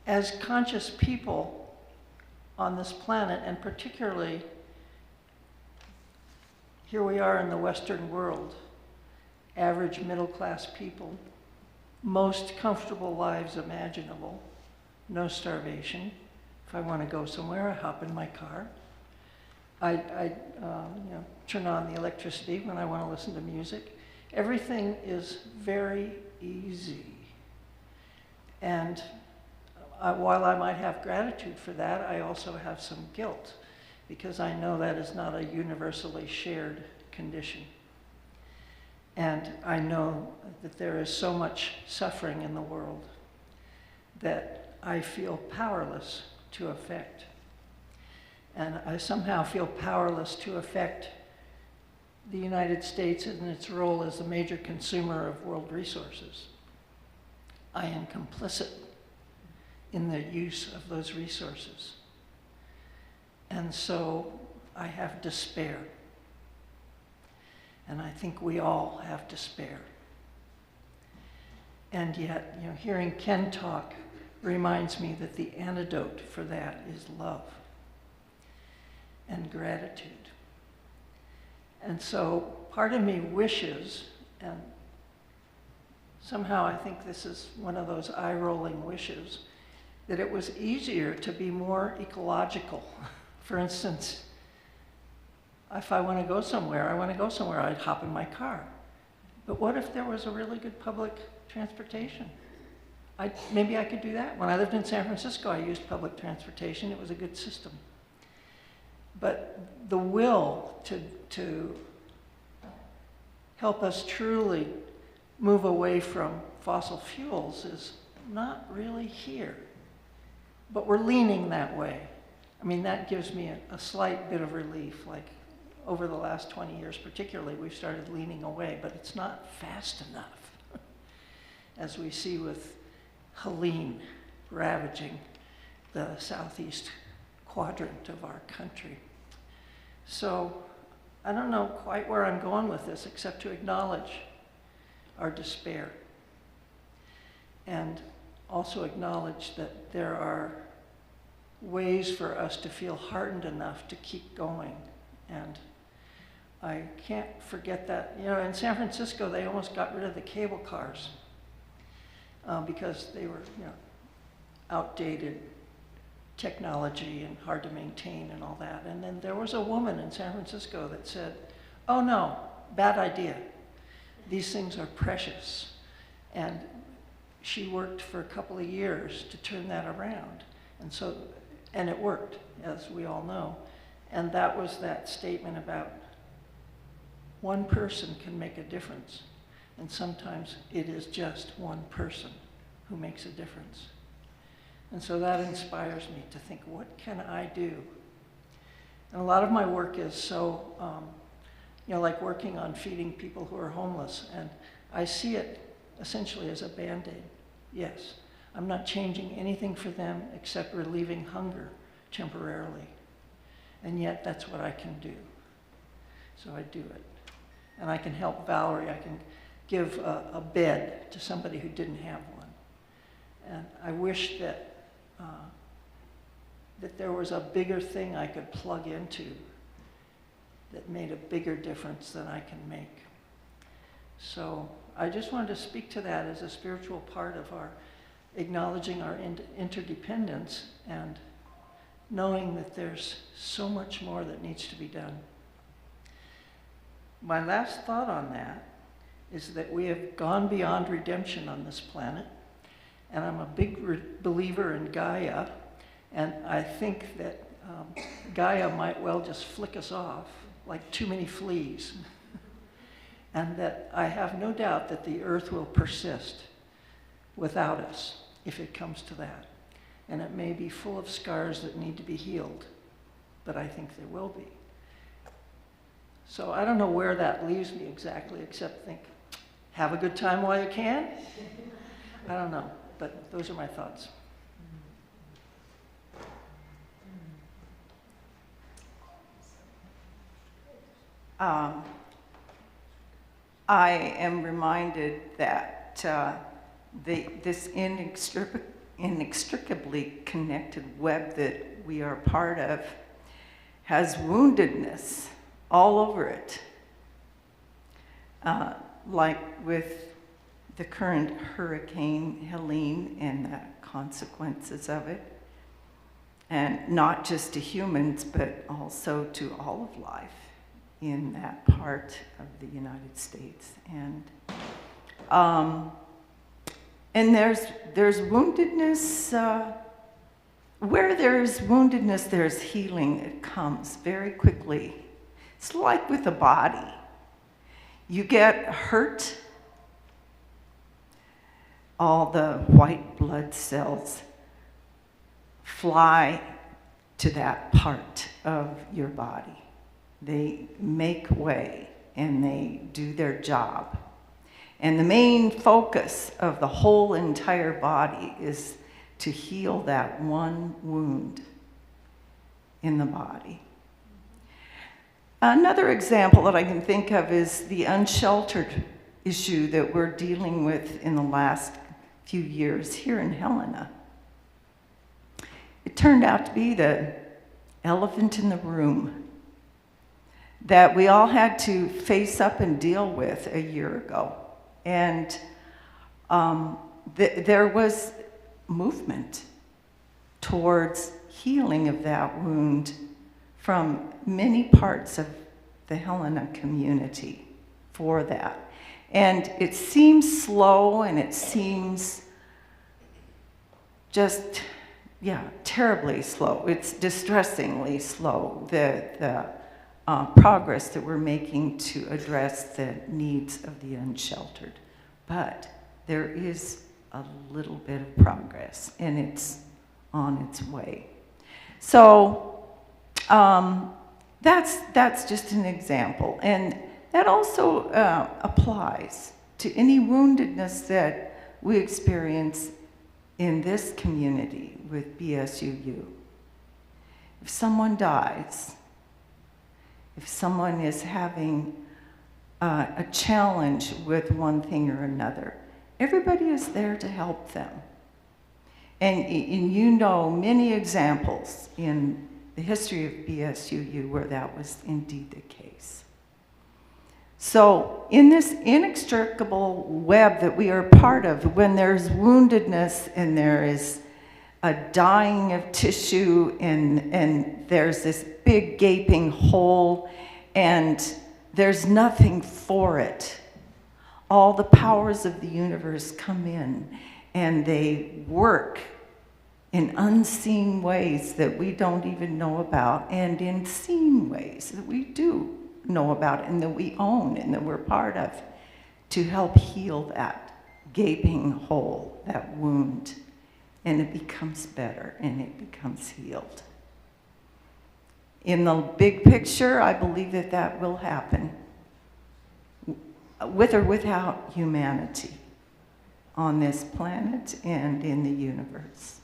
as conscious people on this planet, and particularly here we are in the Western world, average middle-class people, most comfortable lives imaginable, no starvation, If I want to go somewhere, I hop in my car. I turn on the electricity when I want to listen to music. Everything is very easy. And while I might have gratitude for that, I also have some guilt, because I know that is not a universally shared condition. And I know that there is so much suffering in the world that I feel powerless to affect. And I somehow feel powerless to affect the United States in its role as a major consumer of world resources. I am complicit in the use of those resources. And so I have despair. And I think we all have despair. And yet, hearing Ken talk reminds me that the antidote for that is love and gratitude. And so part of me wishes, and somehow I think this is one of those eye-rolling wishes, that it was easier to be more ecological. For instance, if I want to go somewhere, I'd hop in my car. But what if there was a really good public transportation? Maybe I could do that. When I lived in San Francisco, I used public transportation. It was a good system. But the will to help us truly move away from fossil fuels is not really here. But we're leaning that way. I mean, that gives me a slight bit of relief. Like, over the last 20 years particularly, we've started leaning away, but it's not fast enough, as we see with Helene ravaging the southeast quadrant of our country. So I don't know quite where I'm going with this, except to acknowledge our despair, and also acknowledge that there are ways for us to feel heartened enough to keep going. And I can't forget that. In San Francisco, they almost got rid of the cable cars because they were, outdated technology and hard to maintain and all that. And then there was a woman in San Francisco that said, "Oh no, bad idea. These things are precious." And she worked for a couple of years to turn that around. And it worked, as we all know. And that was that statement about one person can make a difference. And sometimes it is just one person who makes a difference. And so that inspires me to think, what can I do? And a lot of my work is so, like working on feeding people who are homeless. And I see it essentially as a Band-Aid. Yes, I'm not changing anything for them except relieving hunger temporarily. And yet that's what I can do. So I do it. And I can help Valerie. I can give a bed to somebody who didn't have one. And I wish that there was a bigger thing I could plug into that made a bigger difference than I can make. So I just wanted to speak to that as a spiritual part of our acknowledging our interdependence and knowing that there's so much more that needs to be done. My last thought on that is that we have gone beyond redemption on this planet, and I'm a big believer in Gaia, and I think that Gaia might well just flick us off like too many fleas, and that I have no doubt that the earth will persist without us if it comes to that. And it may be full of scars that need to be healed, but I think there will be. So I don't know where that leaves me exactly, except think, have a good time while you can? I don't know, but those are my thoughts. I am reminded that this inextricably connected web that we are part of has woundedness all over it. Like with the current Hurricane Helene and the consequences of it. and not just to humans, but also to all of life in that part of the United States. And there's woundedness. Where there's woundedness, there's healing. It comes very quickly. It's like with the body. You get hurt, all the white blood cells fly to that part of your body. They make way and they do their job. And the main focus of the whole entire body is to heal that one wound in the body. Another example that I can think of is the unsheltered issue that we're dealing with in the last few years here in Helena. It turned out to be the elephant in the room that we all had to face up and deal with a year ago. And there was movement towards healing of that wound from many parts of the Helena community for that. And it seems slow, and it seems just, terribly slow. It's distressingly slow, the progress that we're making to address the needs of the unsheltered. But there is a little bit of progress, and it's on its way. So that's just an example. And that also applies to any woundedness that we experience in this community with BSUU. If someone dies, if someone is having a challenge with one thing or another, everybody is there to help them. And you know many examples in the history of BSUU where that was indeed the case. So in this inextricable web that we are part of, when there's woundedness and there is a dying of tissue and there's this big gaping hole and there's nothing for it, all the powers of the universe come in and they work in unseen ways that we don't even know about, and in seen ways that we do know about and that we own and that we're part of, to help heal that gaping hole, that wound. And it becomes better and it becomes healed. In the big picture, I believe that that will happen, with or without humanity, on this planet and in the universe.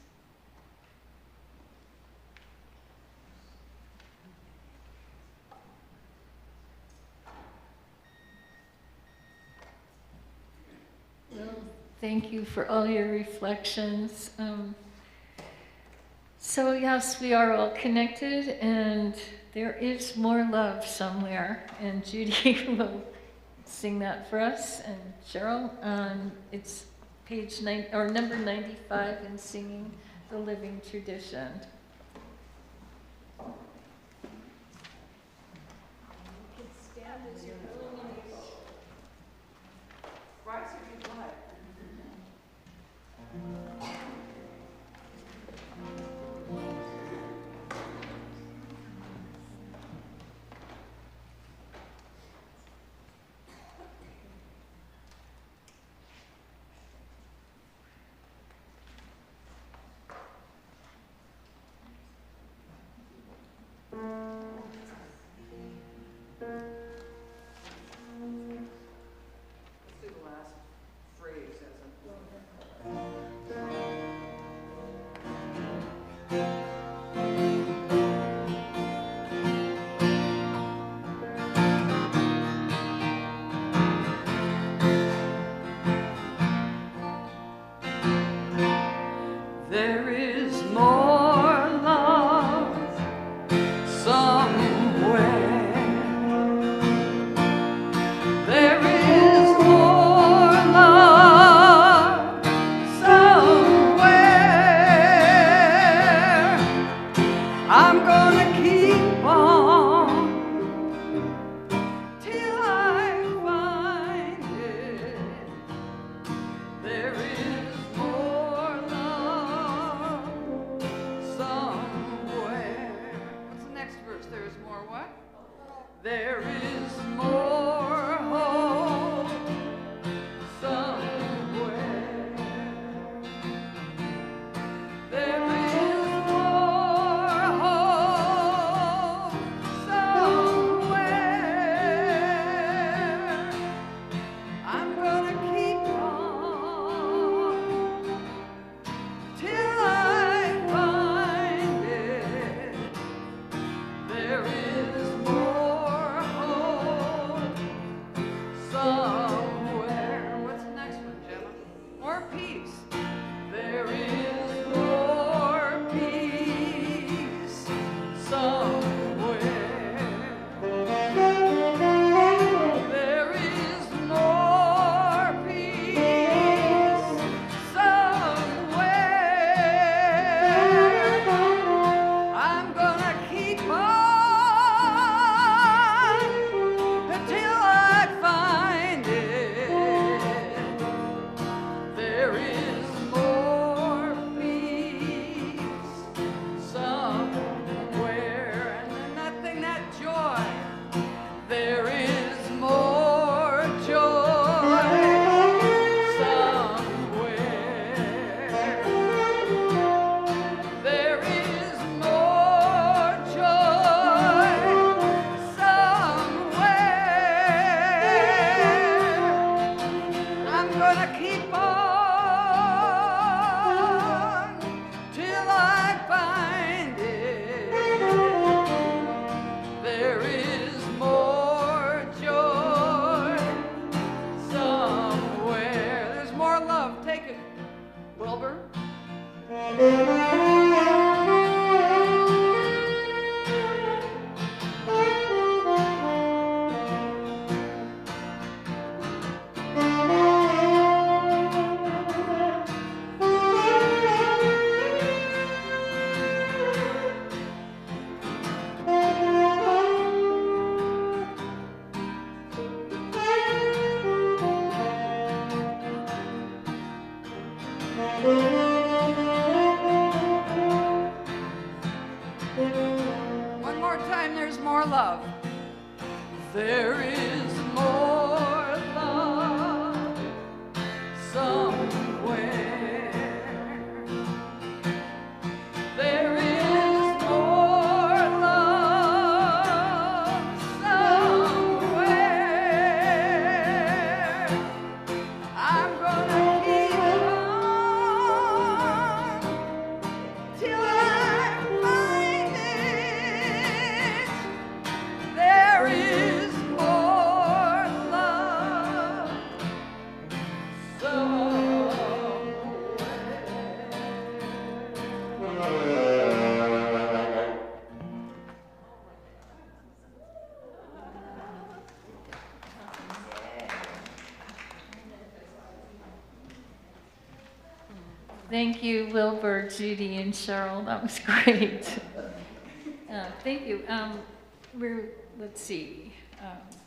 Well, thank you for all your reflections. So yes, we are all connected, and there is more love somewhere, and Judy will sing that for us, and Cheryl. It's page number 95 in Singing the Living Tradition. There is more love somewhere. There is more love somewhere. I'm gonna keep on till I find it. There is more love somewhere. Thank you, Wilbur, Judy, and Cheryl. That was great. Thank you. Let's see.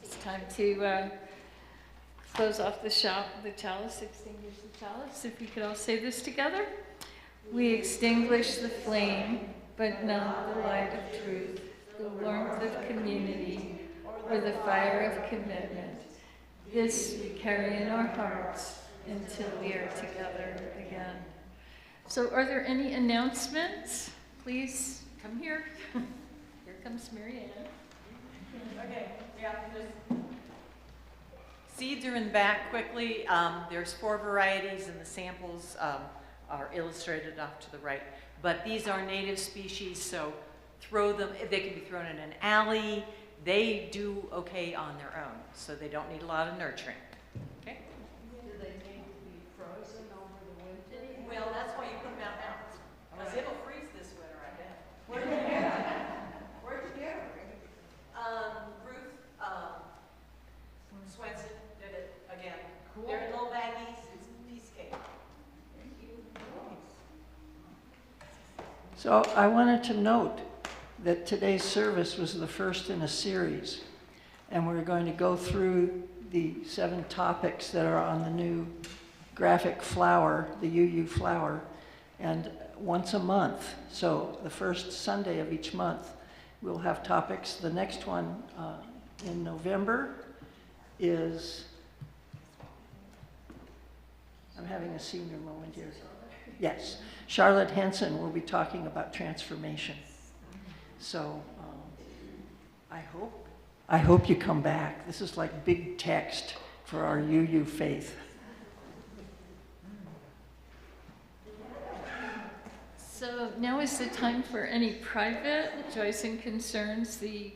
It's time to close off the chalice, extinguish the chalice. If we could all say this together. We extinguish the flame, but not the light of truth, the warmth of community, or the fire of commitment. This we carry in our hearts until we are together again. So are there any announcements? Please come here. Here comes Mary Ann. Okay, yeah, just seeds are in the back quickly. There's 4 varieties and the samples are illustrated off to the right. But these are native species, so throw them, they can be thrown in an alley. They do okay on their own, so they don't need a lot of nurturing. Okay? Do they need to be frozen over the winter? Well, that's why you put them out now, because it'll freeze this winter, I bet. Where'd you get it? Where'd you get it? Ruth Swenson did it again. Cool. They're in little baggies, it's a piece of cake. So I wanted to note that today's service was the first in a series, and we're going to go through the 7 topics that are on the new graphic flower, the UU flower, and once a month. So the first Sunday of each month, we'll have topics. The next one in November is, I'm having a senior moment here. Yes, Charlotte Henson will be talking about transformation. So I hope you come back. This is like big text for our UU faith. So now is the time for any private joys and concerns. The